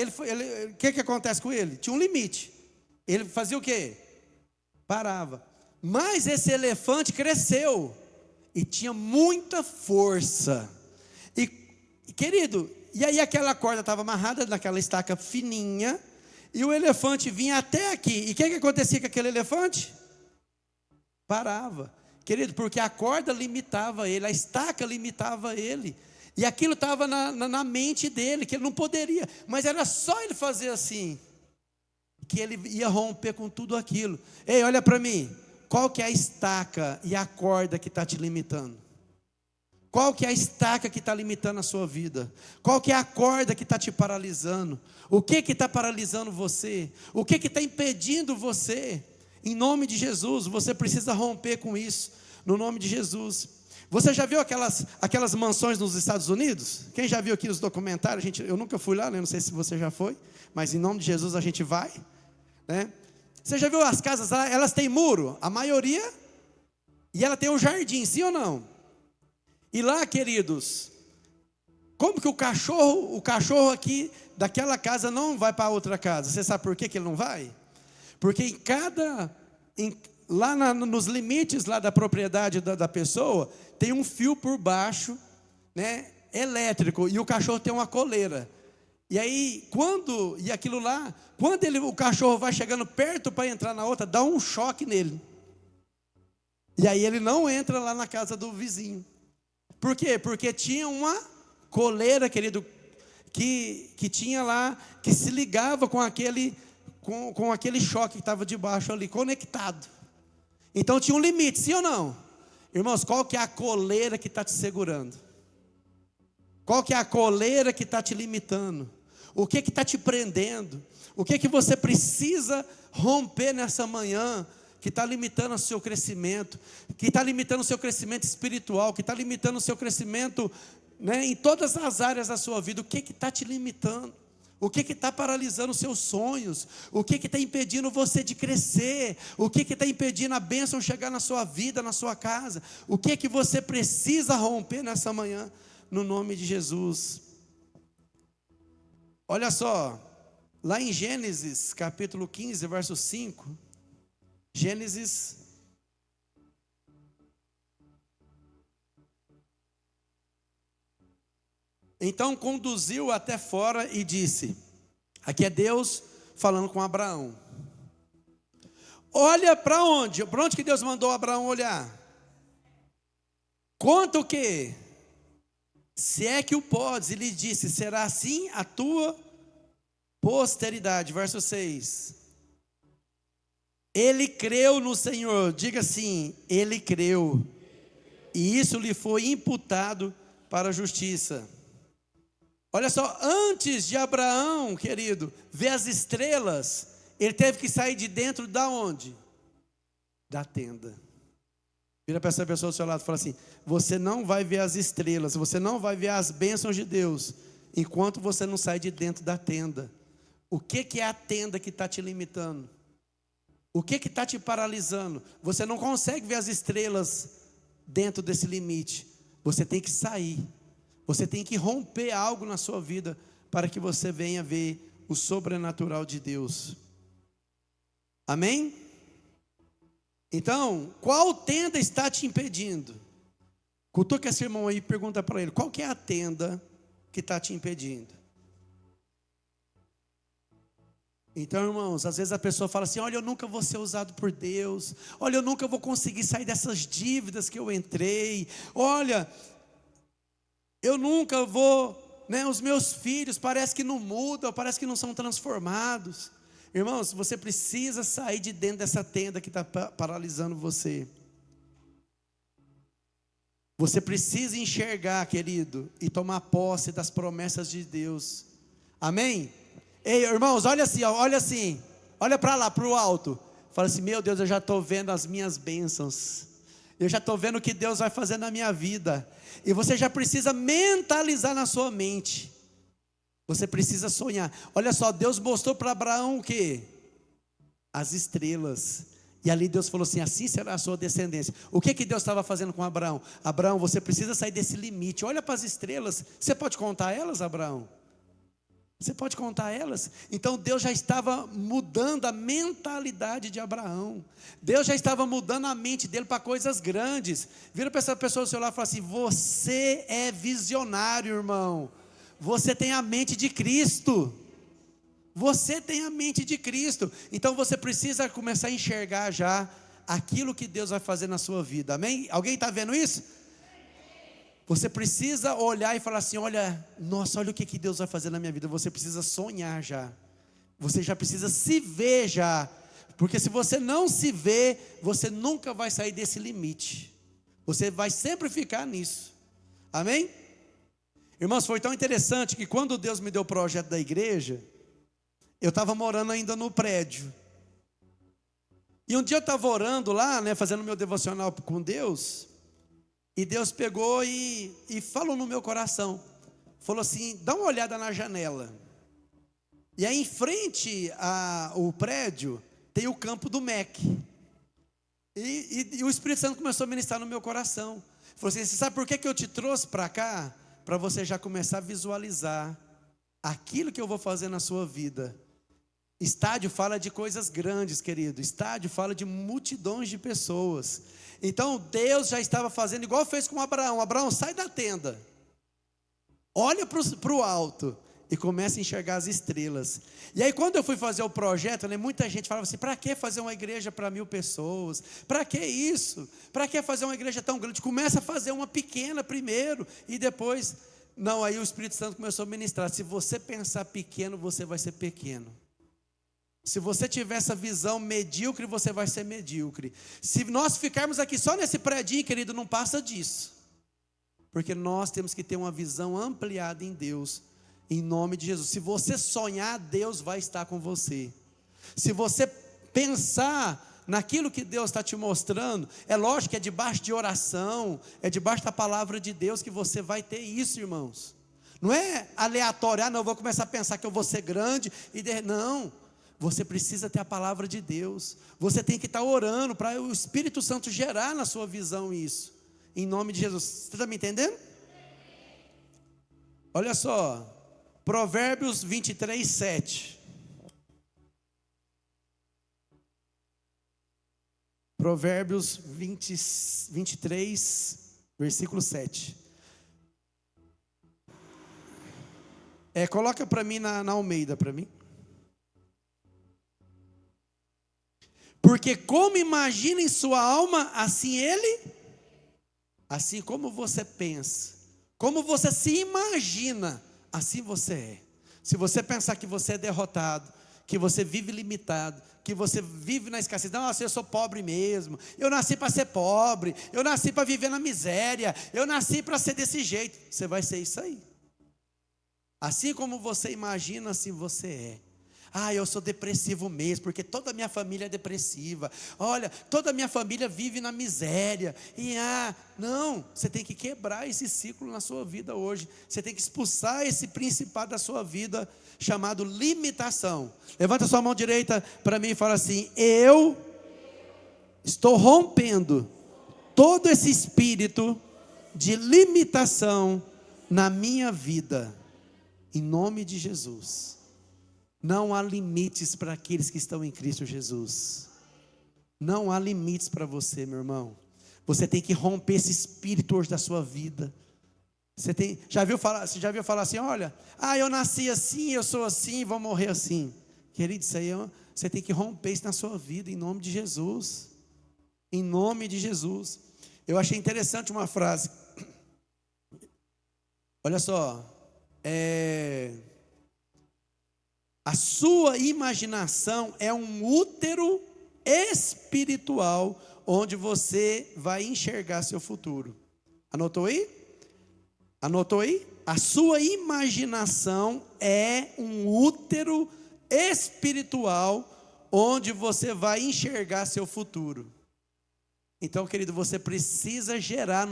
o que acontece com ele? Tinha um limite. Ele fazia o quê? Parava. Mas esse elefante cresceu e tinha muita força. E, querido, e aí aquela corda estava amarrada naquela estaca fininha, e o elefante vinha até aqui. E o que acontecia com aquele elefante? Parava. Querido, porque a corda limitava ele, a estaca limitava ele. E aquilo estava na mente dele, que ele não poderia. Mas era só ele fazer assim, que ele ia romper com tudo aquilo. Ei, olha para mim. Qual que é a estaca e a corda que está te limitando? Qual que é a estaca que está limitando a sua vida? Qual que é a corda que está te paralisando? O que está paralisando você? O que está impedindo você? Em nome de Jesus, você precisa romper com isso, no nome de Jesus. Você já viu aquelas mansões nos Estados Unidos? Quem já viu aqui os documentários? Eu nunca fui lá, né? Não sei se você já foi, mas em nome de Jesus a gente vai, né? Você já viu as casas lá? Elas têm muro, a maioria E ela tem um jardim, sim ou não? E lá, queridos, como que o cachorro aqui daquela casa não vai para outra casa? Você sabe por que ele não vai? Porque nos limites lá da propriedade da pessoa, tem um fio por baixo, né, elétrico, e o cachorro tem uma coleira. E aí, quando o cachorro vai chegando perto para entrar na outra, dá um choque nele. E aí ele não entra lá na casa do vizinho. Por quê? Porque tinha uma coleira, querido, que tinha lá, que se ligava com aquele choque que estava debaixo ali, conectado. Então tinha um limite, sim ou não? Irmãos, qual que é a coleira que está te segurando? Qual que é a coleira que está te limitando? O que está te prendendo? O que você precisa romper nessa manhã, que está limitando o seu crescimento, que está limitando o seu crescimento espiritual, que está limitando o seu crescimento, né, em todas as áreas da sua vida? O que está te limitando? O que está paralisando os seus sonhos? O que está impedindo você de crescer? O que está impedindo a bênção chegar na sua vida, na sua casa? O que você precisa romper nessa manhã, no nome de Jesus? Olha só, lá em Gênesis, capítulo 15, verso 5, Gênesis. Então conduziu até fora e disse, aqui é Deus falando com Abraão. Olha para onde? Para onde que Deus mandou Abraão olhar? Conta o quê? Se é que o podes, e lhe disse, será assim a tua posteridade. Verso 6. Ele creu no Senhor, diga assim, ele creu, e isso lhe foi imputado para a justiça. Olha só, antes de Abraão, querido, ver as estrelas, ele teve que sair de dentro da onde? Da tenda. Vira para essa pessoa do seu lado e fala assim, você não vai ver as estrelas, você não vai ver as bênçãos de Deus, enquanto você não sai de dentro da tenda. O que é a tenda que está te limitando? O que está te paralisando? Você não consegue ver as estrelas dentro desse limite. Você tem que sair. Você tem que romper algo na sua vida para que você venha ver o sobrenatural de Deus. Amém? Então, qual tenda está te impedindo? Cutuca esse irmão aí e pergunta para ele, qual que é a tenda que está te impedindo? Então, irmãos, às vezes a pessoa fala assim, olha, eu nunca vou ser usado por Deus, olha, eu nunca vou conseguir sair dessas dívidas que eu entrei, olha, eu nunca vou, né, os meus filhos parece que não mudam, parece que não são transformados. Irmãos, você precisa sair de dentro dessa tenda que está paralisando você. Você precisa enxergar, querido, e tomar posse das promessas de Deus. Amém? Ei, irmãos, olha assim, olha para lá, para o alto. Fala assim, meu Deus, eu já estou vendo as minhas bênçãos. Eu já estou vendo o que Deus vai fazer na minha vida. E você já precisa mentalizar na sua mente. Você precisa sonhar. Olha só, Deus mostrou para Abraão o quê? As estrelas. E ali Deus falou assim, assim será a sua descendência. O que Deus estava fazendo com Abraão? Abraão, você precisa sair desse limite. Olha para as estrelas. Você pode contar elas, Abraão? Você pode contar elas? Então Deus já estava mudando a mentalidade de Abraão. Deus já estava mudando a mente dele para coisas grandes. Vira para essa pessoa do seu lado e fala assim, você é visionário, irmão. Você tem a mente de Cristo. Você tem a mente de Cristo. Então você precisa começar a enxergar já aquilo que Deus vai fazer na sua vida. Amém? Alguém está vendo isso? Você precisa olhar e falar assim, olha, nossa, olha o que Deus vai fazer na minha vida. Você precisa sonhar já. Você já precisa se ver já. Porque se você não se vê, você nunca vai sair desse limite. Você vai sempre ficar nisso. Amém? Irmãos, foi tão interessante que quando Deus me deu o projeto da igreja, eu estava morando ainda no prédio. E um dia eu estava orando lá, né, fazendo meu devocional com Deus. E Deus pegou e falou no meu coração. Falou assim, dá uma olhada na janela. E aí em frente ao prédio, tem o campo do MEC. E o Espírito Santo começou a ministrar no meu coração. Ele falou assim: você sabe por que eu te trouxe para cá? Para você já começar a visualizar aquilo que eu vou fazer na sua vida. Estádio fala de coisas grandes, querido. Estádio fala de multidões de pessoas. Então Deus já estava fazendo igual fez com Abraão. Abraão, sai da tenda, olha para o alto e começa a enxergar as estrelas. E aí quando eu fui fazer o projeto, né, muita gente falava assim: para que fazer uma igreja para 1000 pessoas? Para que isso? Para que fazer uma igreja tão grande? Começa a fazer uma pequena primeiro e depois... Não, aí o Espírito Santo começou a ministrar: se você pensar pequeno, você vai ser pequeno. Se você tiver essa visão medíocre, você vai ser medíocre. Se nós ficarmos aqui só nesse predinho, querido, não passa disso. Porque nós temos que ter uma visão ampliada em Deus, em nome de Jesus. Se você sonhar, Deus vai estar com você. Se você pensar naquilo que Deus está te mostrando, é lógico que é debaixo de oração, é debaixo da palavra de Deus que você vai ter isso, irmãos. Não é aleatório: não, eu vou começar a pensar que eu vou ser grande, não. Você precisa ter a palavra de Deus. Você tem que estar orando para o Espírito Santo gerar na sua visão isso, em nome de Jesus. Você está me entendendo? Olha só, Provérbios 23, 7. Provérbios 23, versículo 7. Coloca para mim na Almeida, para mim. Porque como imagina em sua alma, assim como você pensa, como você se imagina, assim você é. Se você pensar que você é derrotado, que você vive limitado, que você vive na escassez: não, eu sou pobre mesmo, eu nasci para ser pobre, eu nasci para viver na miséria, eu nasci para ser desse jeito, você vai ser isso aí. Assim como você imagina, assim você é. Eu sou depressivo mesmo, porque toda a minha família é depressiva. Olha, toda a minha família vive na miséria. Não, você tem que quebrar esse ciclo na sua vida hoje. Você tem que expulsar esse principado da sua vida, chamado limitação. Levanta sua mão direita para mim e fala assim: eu estou rompendo todo esse espírito de limitação na minha vida, em nome de Jesus. Não há limites para aqueles que estão em Cristo Jesus. Não há limites para você, meu irmão. Você tem que romper esse espírito hoje da sua vida. Você já viu falar assim: olha, eu nasci assim, eu sou assim, vou morrer assim. Querido, isso aí você tem que romper isso na sua vida, em nome de Jesus. Em nome de Jesus. Eu achei interessante uma frase. Olha só, a sua imaginação é um útero espiritual onde você vai enxergar seu futuro. Anotou aí? Anotou aí? A sua imaginação é um útero espiritual onde você vai enxergar seu futuro. Então, querido, você precisa gerar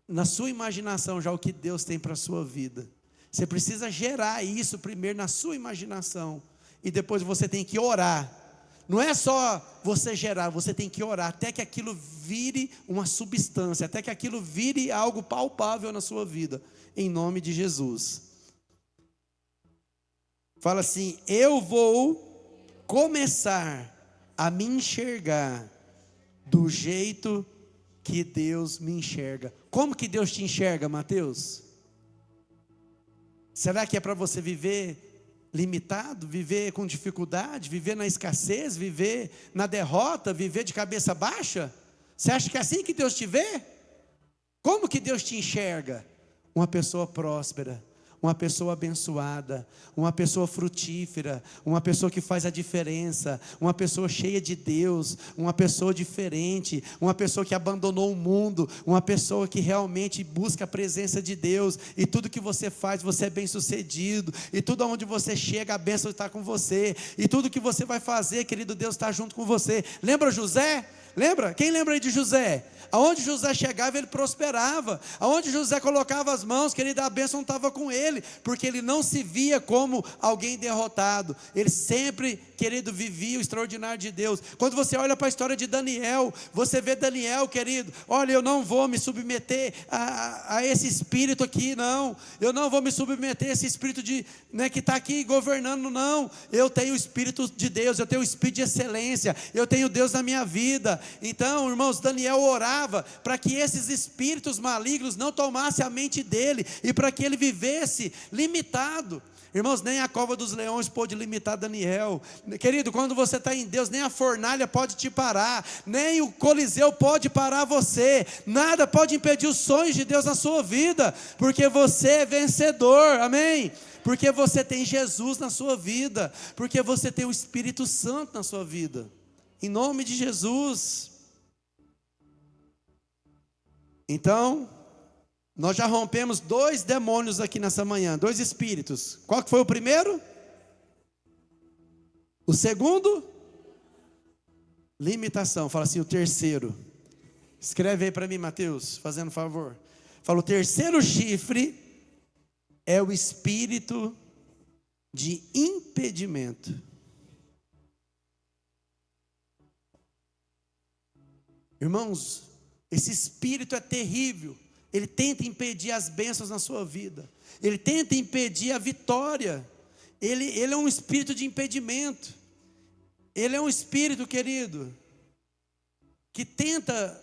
na sua imaginação já o que Deus tem para a sua vida. Você precisa gerar isso primeiro na sua imaginação. E depois você tem que orar. Não é só você gerar, você tem que orar até que aquilo vire uma substância, até que aquilo vire algo palpável na sua vida, em nome de Jesus. Fala assim: eu vou começar a me enxergar do jeito que Deus me enxerga. Como que Deus te enxerga, Mateus? Será que é para você viver limitado, viver com dificuldade, viver na escassez, viver na derrota, viver de cabeça baixa? Você acha que é assim que Deus te vê? Como que Deus te enxerga? Uma pessoa próspera, uma pessoa abençoada, uma pessoa frutífera, uma pessoa que faz a diferença, uma pessoa cheia de Deus, uma pessoa diferente, uma pessoa que abandonou o mundo, uma pessoa que realmente busca a presença de Deus, e tudo que você faz, você é bem sucedido, e tudo onde você chega, a bênção está com você, e tudo que você vai fazer, querido, Deus está junto com você. Lembra José? Lembra? Quem lembra aí de José? Aonde José chegava, ele prosperava. Aonde José colocava as mãos, querido, a bênção estava com ele, porque ele não se via como alguém derrotado. Ele sempre, querido, vivia o extraordinário de Deus. Quando você olha para a história de Daniel, você vê Daniel, querido, olha, eu não vou me submeter a esse espírito aqui, não. Eu não vou me submeter a esse espírito que está aqui governando, não. Eu tenho o Espírito de Deus, eu tenho o Espírito de excelência, eu tenho Deus na minha vida. Então, irmãos, Daniel orava para que esses espíritos malignos não tomassem a mente dele, e para que ele vivesse limitado. Irmãos, nem a cova dos leões pôde limitar Daniel. Querido, quando você está em Deus, nem a fornalha pode te parar, nem o Coliseu pode parar você, nada pode impedir os sonhos de Deus na sua vida, porque você é vencedor, amém? Porque você tem Jesus na sua vida, porque você tem o Espírito Santo na sua vida, em nome de Jesus. Então, nós já rompemos 2 demônios aqui nessa manhã, 2 espíritos. Qual que foi o primeiro? O segundo? Limitação. Fala assim, o terceiro. Escreve aí para mim, Mateus, fazendo favor. Fala, o terceiro chifre é o espírito de impedimento. Irmãos, esse espírito é terrível. Ele tenta impedir as bênçãos na sua vida. Ele tenta impedir a vitória. Ele é um espírito de impedimento. Ele é um espírito, querido, que tenta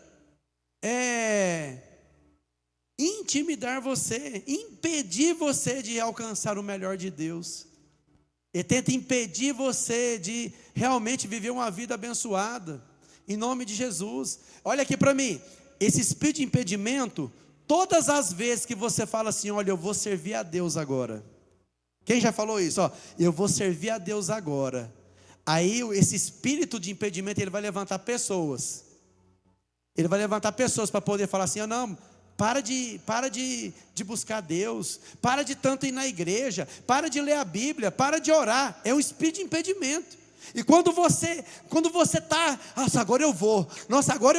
intimidar você, impedir você de alcançar o melhor de Deus. Ele tenta impedir você de realmente viver uma vida abençoada, em nome de Jesus. Olha aqui para mim, esse espírito de impedimento, todas as vezes que você fala assim, olha, eu vou servir a Deus agora. Quem já falou isso? Eu vou servir a Deus agora. Aí esse espírito de impedimento, ele vai levantar pessoas. Ele vai levantar pessoas para poder falar assim, não, para de buscar Deus, para de tanto ir na igreja, para de ler a Bíblia, para de orar. É um espírito de impedimento. E quando você está, agora eu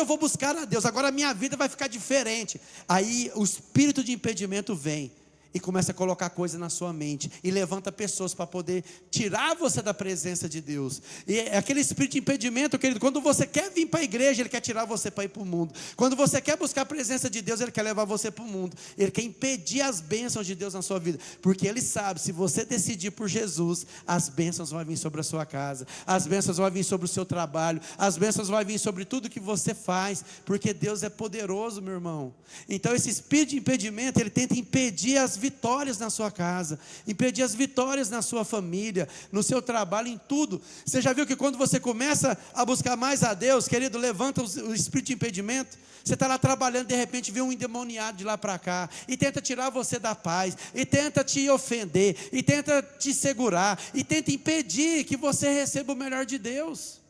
vou buscar a Deus, agora a minha vida vai ficar diferente. Aí o espírito de impedimento vem e começa a colocar coisas na sua mente, e levanta pessoas para poder tirar você da presença de Deus. E aquele espírito de impedimento, querido, quando você quer vir para a igreja, ele quer tirar você para ir para o mundo. Quando você quer buscar a presença de Deus, ele quer levar você para o mundo. Ele quer impedir as bênçãos de Deus na sua vida, porque ele sabe, se você decidir por Jesus, as bênçãos vão vir sobre a sua casa, as bênçãos vão vir sobre o seu trabalho, as bênçãos vão vir sobre tudo que você faz, porque Deus é poderoso, meu irmão. Então esse espírito de impedimento, ele tenta impedir as vitórias na sua casa, impedir as vitórias na sua família, no seu trabalho, em tudo. Você já viu que quando você começa a buscar mais a Deus, querido, levanta o espírito de impedimento. Você está lá trabalhando, de repente vem um endemoniado de lá para cá, e tenta tirar você da paz, e tenta te ofender, e tenta te segurar, e tenta impedir que você receba o melhor de Deus.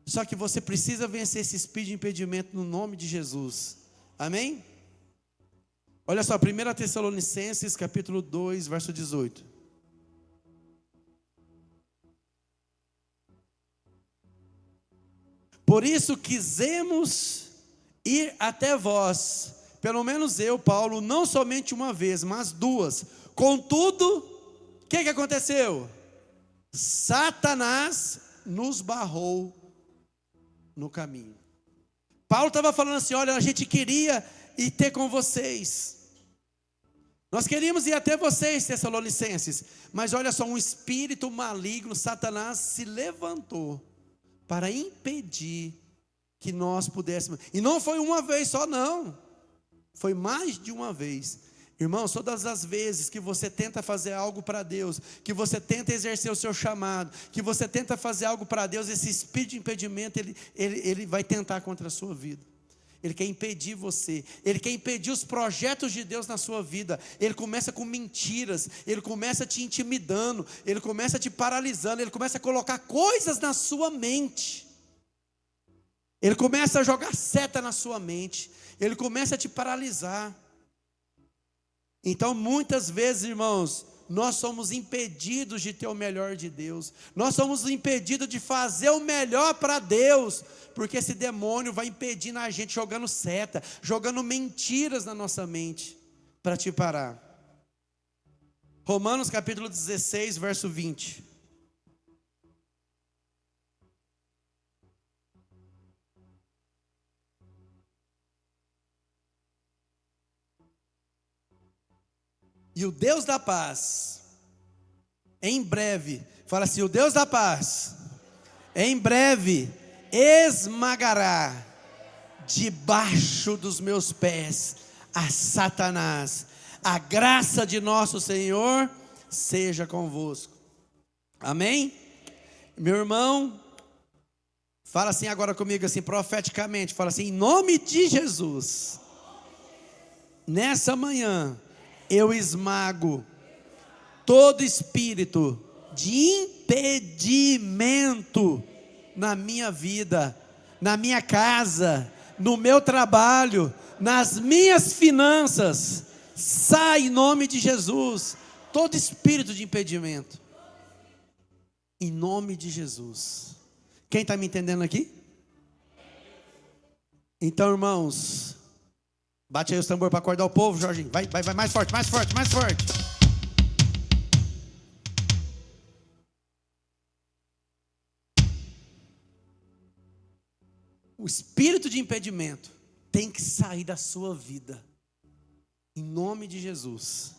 Só que você precisa vencer esse espírito de impedimento no nome de Jesus, amém? Olha só, 1 Tessalonicenses capítulo 2, verso 18. Por isso quisemos ir até vós, pelo menos eu, Paulo, não somente uma vez, mas 2. Contudo, o que aconteceu? Satanás nos barrou no caminho. Paulo estava falando assim, olha, a gente queria ir ter com vocês. Nós queríamos ir até vocês, Tessalonicenses, mas olha só, um espírito maligno, Satanás, se levantou para impedir que nós pudéssemos. E não foi uma vez só, não. Foi mais de uma vez. Irmãos, todas as vezes que você tenta fazer algo para Deus, que você tenta exercer o seu chamado, que você tenta fazer algo para Deus, esse espírito de impedimento, ele vai tentar contra a sua vida. Ele quer impedir você, ele quer impedir os projetos de Deus na sua vida. Ele começa com mentiras, ele começa te intimidando, ele começa te paralisando, ele começa a colocar coisas na sua mente. Ele começa a jogar seta na sua mente, ele começa a te paralisar. Então muitas vezes, irmãos, nós somos impedidos de ter o melhor de Deus, nós somos impedidos de fazer o melhor para Deus, porque esse demônio vai impedindo a gente, jogando seta, jogando mentiras na nossa mente, para te parar. Romanos capítulo 16, verso 20. E o Deus da paz, em breve, fala assim, o Deus da paz, em breve, esmagará debaixo dos meus pés a Satanás. A graça de nosso Senhor seja convosco. Amém? Meu irmão, fala assim agora comigo, assim, profeticamente, fala assim, em nome de Jesus, nessa manhã, eu esmago todo espírito de impedimento na minha vida, na minha casa, no meu trabalho, nas minhas finanças. Sai em nome de Jesus, todo espírito de impedimento, em nome de Jesus. Quem está me entendendo aqui? Então, irmãos, bate aí os tambores para acordar o povo, Jorginho. Vai, mais forte, mais forte, mais forte. O espírito de impedimento tem que sair da sua vida, em nome de Jesus.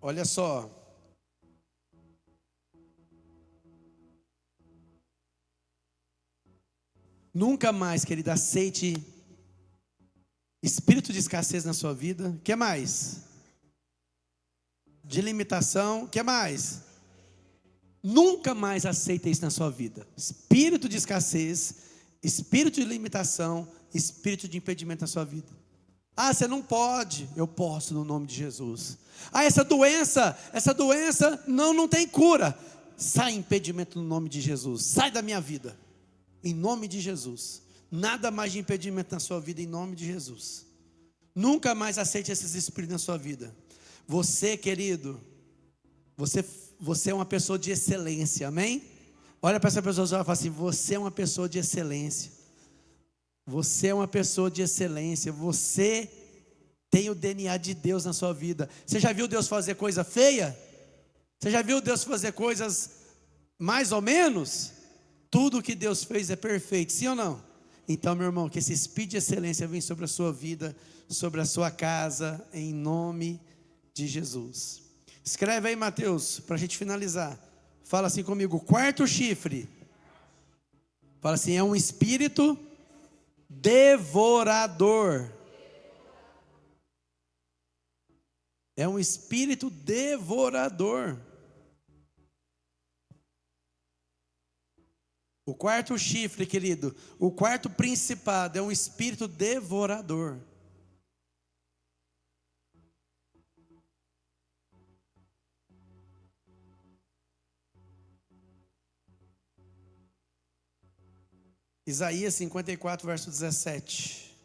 Olha só. Nunca mais, querida, aceite espírito de escassez na sua vida. O que mais? De limitação. O que mais? Nunca mais aceite isso na sua vida. Espírito de escassez, espírito de limitação, espírito de impedimento na sua vida. Ah, você não pode. Eu posso no nome de Jesus. Ah, essa doença não tem cura. Sai impedimento no nome de Jesus. Sai da minha vida. Em nome de Jesus. Nada mais de impedimento na sua vida, em nome de Jesus. Nunca mais aceite esses espíritos na sua vida. Você, querido, você é uma pessoa de excelência, amém? Olha para essa pessoa e fala assim, você é uma pessoa de excelência. Você é uma pessoa de excelência. Você tem o DNA de Deus na sua vida. Você já viu Deus fazer coisa feia? Você já viu Deus fazer coisas mais ou menos? Tudo que Deus fez é perfeito, sim ou não? Então, meu irmão, que esse espírito de excelência venha sobre a sua vida, sobre a sua casa, em nome de Jesus. Escreve aí, Mateus, para a gente finalizar. Fala assim comigo, quarto chifre. Fala assim, é um espírito devorador. É um espírito devorador. O quarto chifre, querido, o quarto principado é um espírito devorador. Isaías 54, verso 17.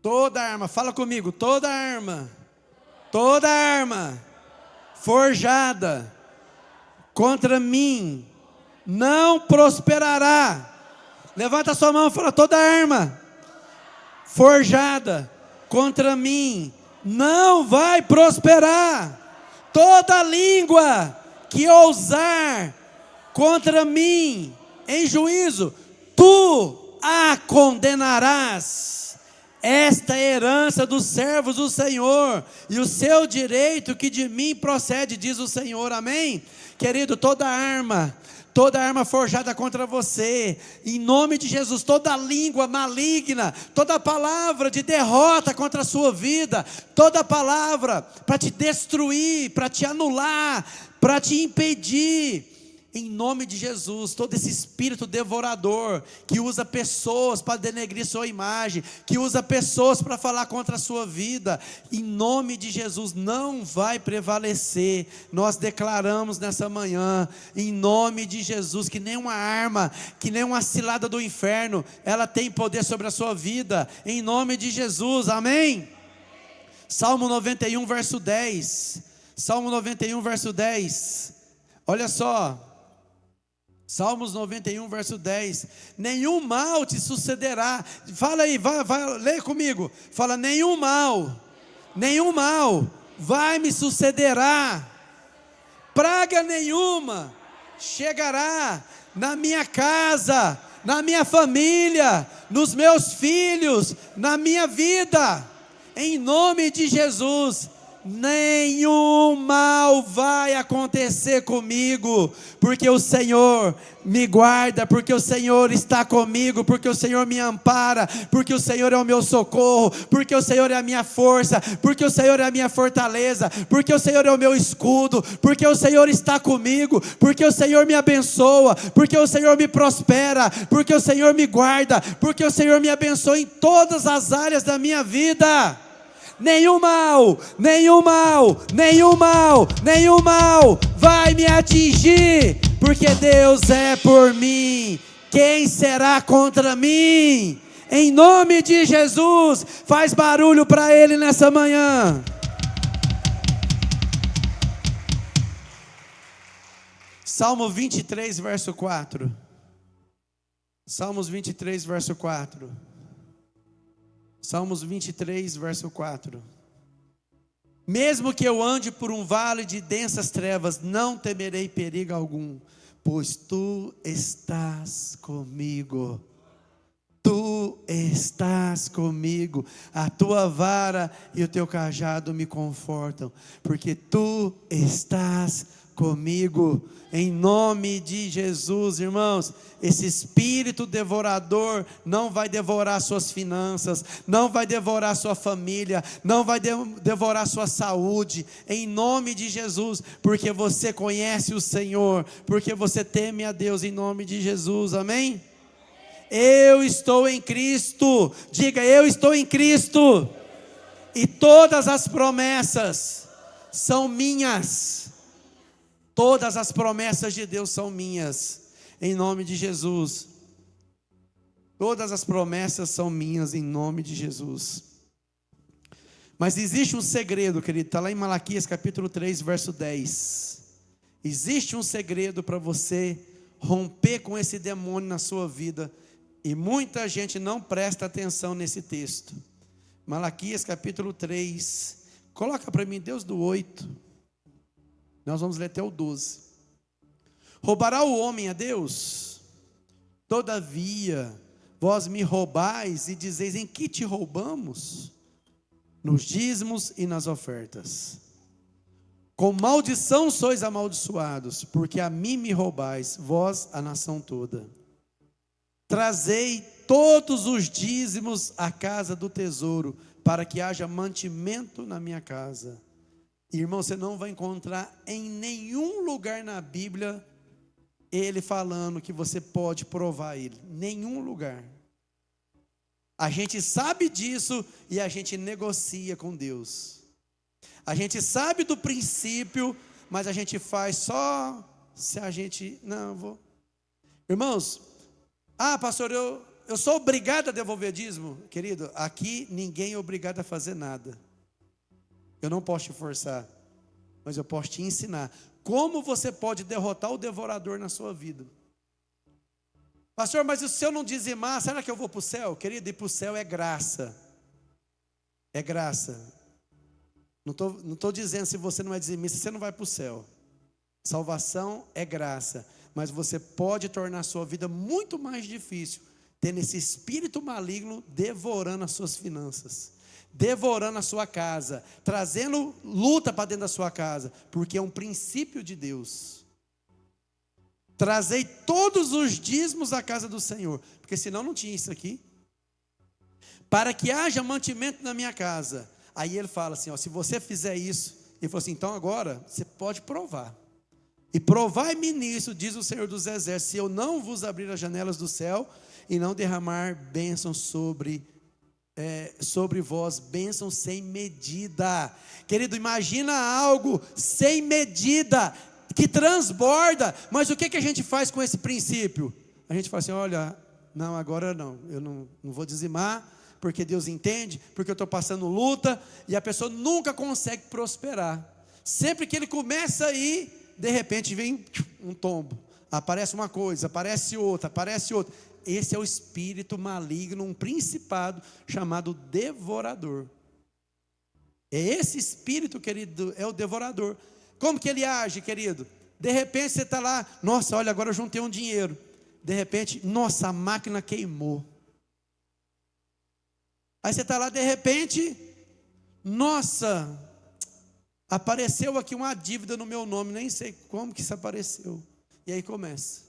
Toda arma, fala comigo, toda arma forjada contra mim não prosperará. Levanta a sua mão e fala, toda arma forjada contra mim não vai prosperar. Toda língua que ousar contra mim em juízo, tu a condenarás. Esta é a herança dos servos do Senhor, e o seu direito que de mim procede, diz o Senhor, amém? Querido, toda arma forjada contra você, em nome de Jesus, toda língua maligna, toda palavra de derrota contra a sua vida, toda palavra para te destruir, para te anular, para te impedir, Em nome de Jesus, todo esse espírito devorador, que usa pessoas para denegrir sua imagem, que usa pessoas para falar contra a sua vida, em nome de Jesus, não vai prevalecer. Nós declaramos nessa manhã, em nome de Jesus, que nenhuma arma, que nenhuma cilada do inferno, ela tem poder sobre a sua vida, em nome de Jesus, amém? Salmo 91, verso 10, Salmo 91, verso 10, olha só, Salmos 91, verso 10, nenhum mal te sucederá, fala aí, vai, lê comigo, fala, nenhum mal vai me sucederá, praga nenhuma chegará na minha casa, na minha família, nos meus filhos, na minha vida, em nome de Jesus. Nenhum mal vai acontecer comigo, porque o Senhor me guarda, porque o Senhor está comigo, porque o Senhor me ampara, porque o Senhor é o meu socorro, porque o Senhor é a minha força, porque o Senhor é a minha fortaleza, porque o Senhor é o meu escudo, porque o Senhor está comigo, porque o Senhor me abençoa, porque o Senhor me prospera, porque o Senhor me guarda, porque o Senhor me abençoa em todas as áreas da minha vida. Nenhum mal vai me atingir, porque Deus é por mim, quem será contra mim? Em nome de Jesus, faz barulho para Ele nessa manhã. Salmo 23, verso 4. Salmos 23, verso 4. Salmos 23, verso 4. Mesmo que eu ande por um vale de densas trevas, não temerei perigo algum, pois tu estás comigo. Tu estás comigo, a tua vara e o teu cajado me confortam, porque tu estás comigo. Em nome de Jesus, irmãos, esse espírito devorador não vai devorar suas finanças, não vai devorar sua família, não vai devorar sua saúde, em nome de Jesus, porque você conhece o Senhor, porque você teme a Deus, em nome de Jesus, amém? Eu estou em Cristo, diga, eu estou em Cristo, e todas as promessas são minhas. Todas as promessas de Deus são minhas, em nome de Jesus. Todas as promessas são minhas, em nome de Jesus. Mas existe um segredo, querido, está lá em Malaquias capítulo 3, verso 10. Existe um segredo para você romper com esse demônio na sua vida, e muita gente não presta atenção nesse texto. Malaquias capítulo 3, coloca para mim, Deus do 8. Nós vamos ler até o 12. Roubará o homem a Deus? Todavia, vós me roubais e dizeis, em que te roubamos? Nos dízimos e nas ofertas. Com maldição sois amaldiçoados, porque a mim me roubais, vós a nação toda. Trazei todos os dízimos à casa do tesouro, para que haja mantimento na minha casa. Irmão, você não vai encontrar em nenhum lugar na Bíblia ele falando que você pode provar ele. Nenhum lugar. A gente sabe disso e a gente negocia com Deus. A gente sabe do princípio, mas a gente faz só se a gente... Não, vou... Irmãos, pastor, eu sou obrigado a devolver dízimo. Querido, aqui ninguém é obrigado a fazer nada. Eu não posso te forçar, mas eu posso te ensinar como você pode derrotar o devorador na sua vida. Pastor, mas se eu não dizimar, será que eu vou para o céu? Querido, ir para o céu é graça. É graça. Não estou dizendo, se você não é dizimista, você não vai para o céu. Salvação é graça, mas você pode tornar a sua vida muito mais difícil, tendo esse espírito maligno devorando as suas finanças, devorando a sua casa, trazendo luta para dentro da sua casa, porque é um princípio de Deus. Trazei todos os dízimos à casa do Senhor, porque senão não tinha isso aqui. Para que haja mantimento na minha casa. Aí ele fala assim, se você fizer isso, ele falou assim, então agora você pode provar. E provai-me nisso, diz o Senhor dos Exércitos, se eu não vos abrir as janelas do céu e não derramar bênçãos sobre vós, bênçãos sem medida. Querido, imagina algo sem medida, que transborda. Mas o que a gente faz com esse princípio? A gente fala assim, olha, não, agora não, eu não vou dizimar, porque Deus entende, porque eu estou passando luta, e a pessoa nunca consegue prosperar. Sempre que ele começa a ir, de repente vem um tombo, aparece uma coisa, aparece outra. Esse é o espírito maligno, um principado chamado devorador. É esse espírito, querido, é o devorador. Como que ele age, querido? De repente você está lá, nossa, olha, agora eu juntei um dinheiro. De repente, nossa, a máquina queimou. Aí você está lá, de repente, nossa, apareceu aqui uma dívida no meu nome, nem sei como que isso apareceu. E aí começa.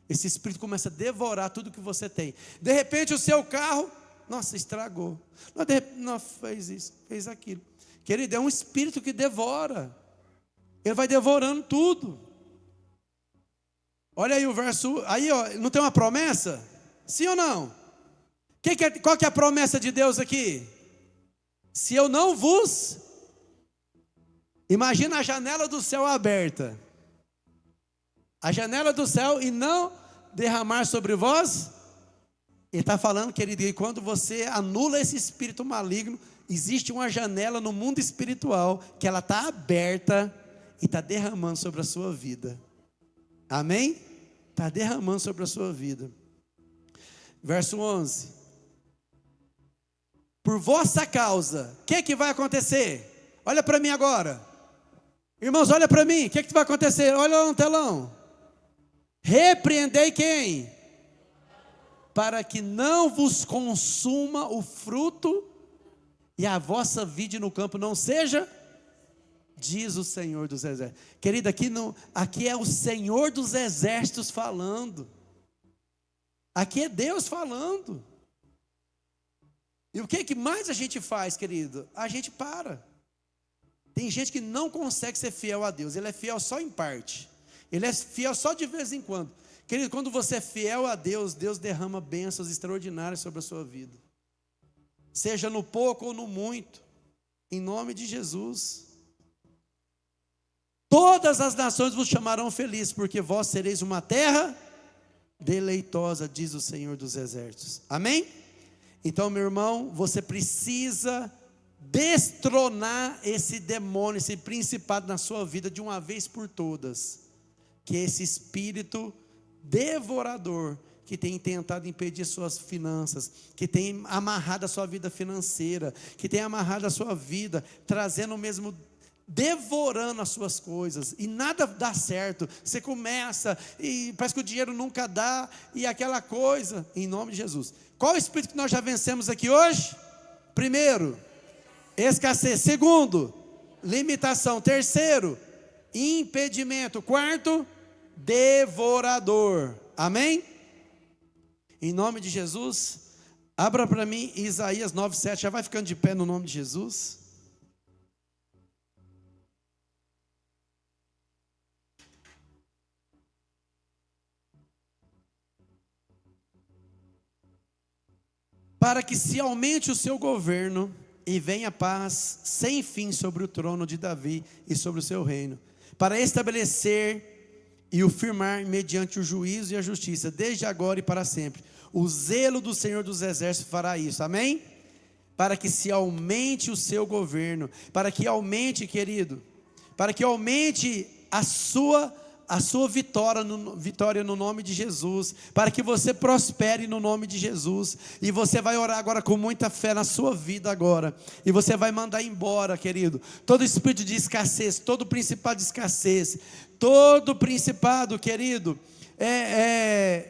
Esse espírito começa a devorar tudo que você tem. De repente o seu carro, nossa, estragou. Não, fez isso, fez aquilo. Querido, é um espírito que devora. Ele vai devorando tudo. Olha aí o verso, aí ó, não tem uma promessa? Sim ou não? Qual que é a promessa de Deus aqui? Se eu não vos... Imagina a janela do céu aberta. A janela do céu e não derramar sobre vós. Ele está falando, querido, que quando você anula esse espírito maligno, existe uma janela no mundo espiritual, que ela está aberta e está derramando sobre a sua vida. Amém? Está derramando sobre a sua vida. Verso 11. Por vossa causa, o que vai acontecer? Olha para mim agora. Irmãos, olha para mim, o que vai acontecer? Olha lá no telão. Repreendei quem? Para que não vos consuma o fruto e a vossa vide no campo não seja, diz o Senhor dos Exércitos. Querida, aqui é o Senhor dos Exércitos falando. Aqui é Deus falando. E o que mais a gente faz, querido? A gente para. Tem gente que não consegue ser fiel a Deus. Ele é fiel só em parte. Ele é fiel só de vez em quando. Querido, quando você é fiel a Deus, Deus derrama bênçãos extraordinárias sobre a sua vida. Seja no pouco ou no muito. Em nome de Jesus. Todas as nações vos chamarão felizes, porque vós sereis uma terra deleitosa, diz o Senhor dos Exércitos. Amém? Então, meu irmão, você precisa destronar esse demônio, esse principado na sua vida de uma vez por todas, que é esse espírito devorador que tem tentado impedir suas finanças, que tem amarrado a sua vida financeira, que tem amarrado a sua vida, trazendo mesmo, devorando as suas coisas, e nada dá certo. Você começa e parece que o dinheiro nunca dá, e aquela coisa, em nome de Jesus. Qual o espírito que nós já vencemos aqui hoje? Primeiro, escassez. Segundo, limitação. Terceiro, impedimento. Quarto, devorador. Amém? Em nome de Jesus, abra para mim Isaías 9:7. Já vai ficando de pé no nome de Jesus. Para que se aumente o seu governo e venha paz sem fim sobre o trono de Davi e sobre o seu reino, para estabelecer e o firmar mediante o juízo e a justiça, desde agora e para sempre. O zelo do Senhor dos Exércitos fará isso, amém? Para que se aumente o seu governo, para que aumente, querido, para que aumente a sua vitória no nome de Jesus, para que você prospere no nome de Jesus. E você vai orar agora com muita fé na sua vida agora, e você vai mandar embora, querido, todo espírito de escassez, todo principado de escassez, todo principado, querido,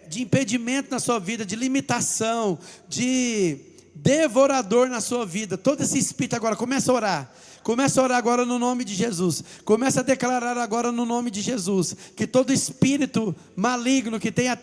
de impedimento na sua vida, de limitação, de devorador na sua vida. Todo esse espírito agora, começa a orar. Começa a orar agora no nome de Jesus. Começa a declarar agora no nome de Jesus, que todo espírito maligno que tenha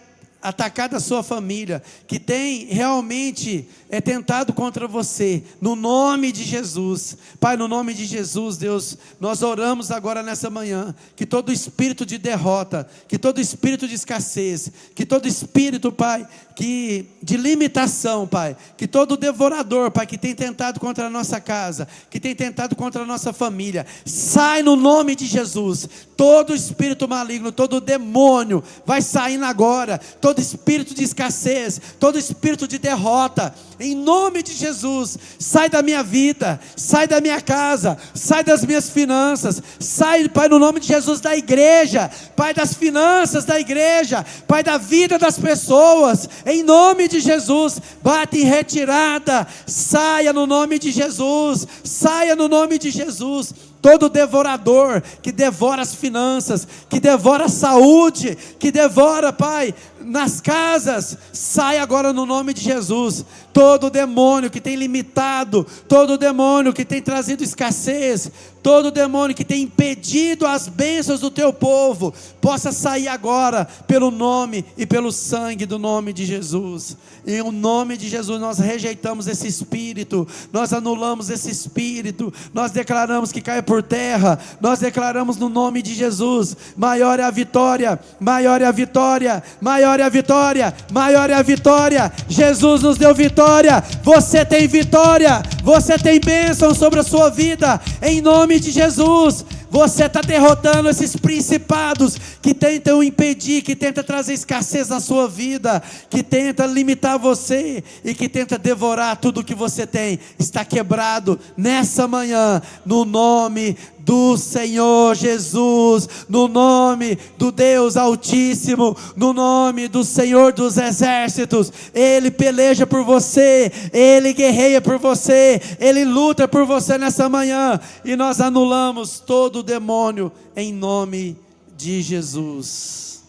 atacado a sua família, que tem realmente tentado contra você, no nome de Jesus. Pai, no nome de Jesus, Deus, nós oramos agora nessa manhã, que todo espírito de derrota, que todo espírito de escassez, que todo espírito, Pai, de limitação, Pai, que todo devorador, Pai, que tem tentado contra a nossa casa, que tem tentado contra a nossa família, sai no nome de Jesus. Todo espírito maligno, todo demônio, vai saindo agora, todo espírito de escassez, todo espírito de derrota, em nome de Jesus, sai da minha vida, sai da minha casa, sai das minhas finanças, sai, Pai, no nome de Jesus, da igreja, Pai, das finanças da igreja, Pai, da vida das pessoas, em nome de Jesus, bate em retirada, saia no nome de Jesus, saia no nome de Jesus. Todo devorador que devora as finanças, que devora a saúde, que devora, Pai, nas casas, sai agora no nome de Jesus. Todo demônio que tem limitado, todo demônio que tem trazido escassez, todo demônio que tem impedido as bênçãos do teu povo, possa sair agora, pelo nome e pelo sangue do nome de Jesus. Em o nome de Jesus nós rejeitamos esse espírito, nós anulamos esse espírito, nós declaramos que cai por terra, nós declaramos no nome de Jesus, maior é a vitória, maior é a vitória, maior é a vitória, maior é a vitória. Jesus nos deu vitória, você tem vitória, você tem bênção sobre a sua vida, em nome de Jesus. Você está derrotando esses principados que tentam impedir, que tentam trazer escassez na sua vida, que tentam limitar você e que tentam devorar tudo que você tem. Está quebrado nessa manhã, no nome do Senhor Jesus, no nome do Deus Altíssimo, no nome do Senhor dos Exércitos. Ele peleja por você, Ele guerreia por você, Ele luta por você nessa manhã, e nós anulamos todo o demônio em nome de Jesus.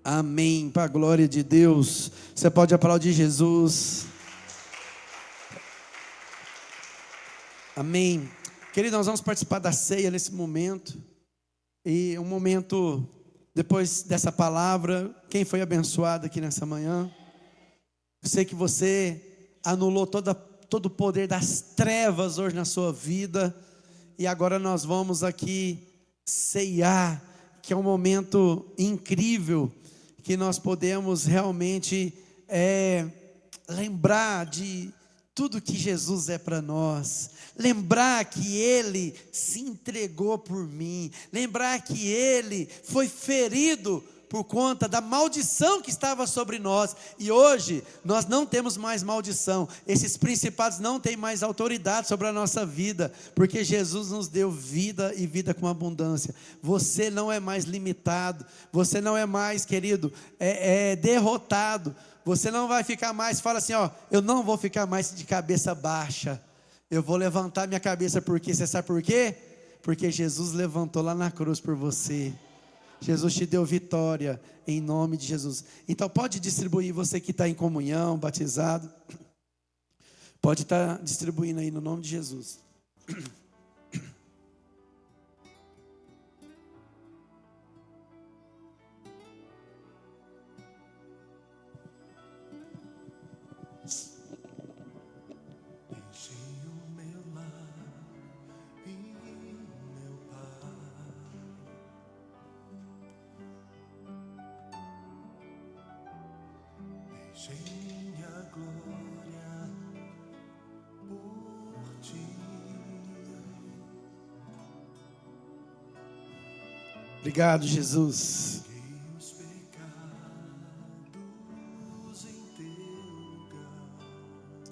Amém, para a glória de Deus. Você pode aplaudir Jesus. Amém. Querido, nós vamos participar da ceia nesse momento, e um momento depois dessa palavra. Quem foi abençoado aqui nessa manhã? Eu sei que você anulou todo o poder das trevas hoje na sua vida, e agora nós vamos aqui ceiar, que é um momento incrível, que nós podemos realmente lembrar de tudo que Jesus é para nós, lembrar que Ele se entregou por mim, lembrar que Ele foi ferido por conta da maldição que estava sobre nós, e hoje nós não temos mais maldição, esses principados não têm mais autoridade sobre a nossa vida, porque Jesus nos deu vida e vida com abundância. Você não é mais limitado, você não é mais, querido, derrotado. Você não vai ficar mais, fala assim, eu não vou ficar mais de cabeça baixa, eu vou levantar minha cabeça. Porque você sabe por quê? Porque Jesus levantou lá na cruz por você. Jesus te deu vitória em nome de Jesus. Então pode distribuir, você que está em comunhão, batizado, pode estar distribuindo aí no nome de Jesus. Obrigado, Jesus.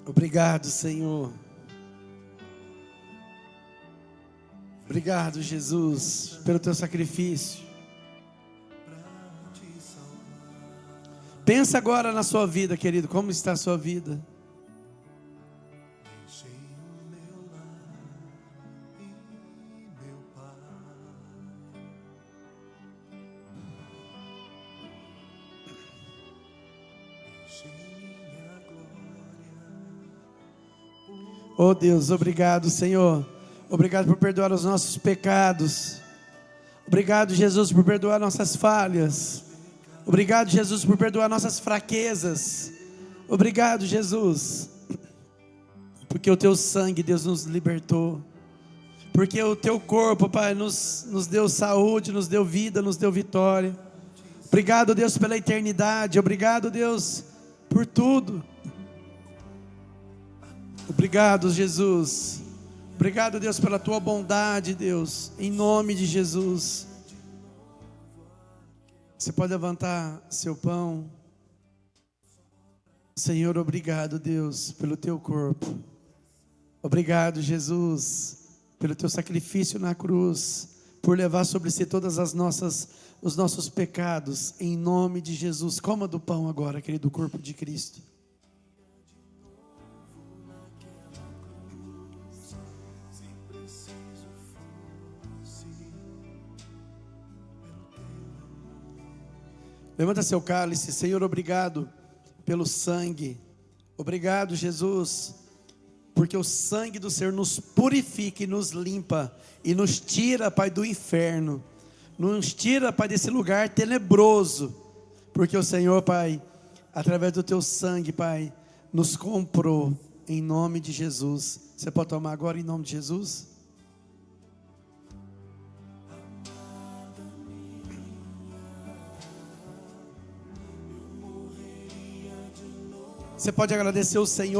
Obrigado, Senhor. Obrigado, Jesus, pelo teu sacrifício. Pensa agora na sua vida, querido, como está a sua vida? Oh Deus, obrigado, Senhor. Obrigado por perdoar os nossos pecados. Obrigado, Jesus, por perdoar nossas falhas. Obrigado, Jesus, por perdoar nossas fraquezas. Obrigado, Jesus, porque o teu sangue, Deus, nos libertou. Porque o teu corpo, Pai, nos deu saúde, nos deu vida, nos deu vitória. Obrigado, Deus, pela eternidade. Obrigado, Deus, por tudo. Obrigado, Jesus. Obrigado, Deus, pela tua bondade, Deus, em nome de Jesus. Você pode levantar seu pão. Senhor, obrigado, Deus, pelo teu corpo. Obrigado, Jesus, pelo teu sacrifício na cruz, por levar sobre si todas os nossos pecados, em nome de Jesus. Coma do pão agora, querido, corpo de Cristo. Levanta seu cálice. Senhor, obrigado pelo sangue. Obrigado, Jesus, porque o sangue do Senhor nos purifica e nos limpa e nos tira, Pai, do inferno, nos tira, Pai, desse lugar tenebroso, porque o Senhor, Pai, através do teu sangue, Pai, nos comprou, em nome de Jesus. Você pode tomar agora em nome de Jesus? Você pode agradecer o Senhor.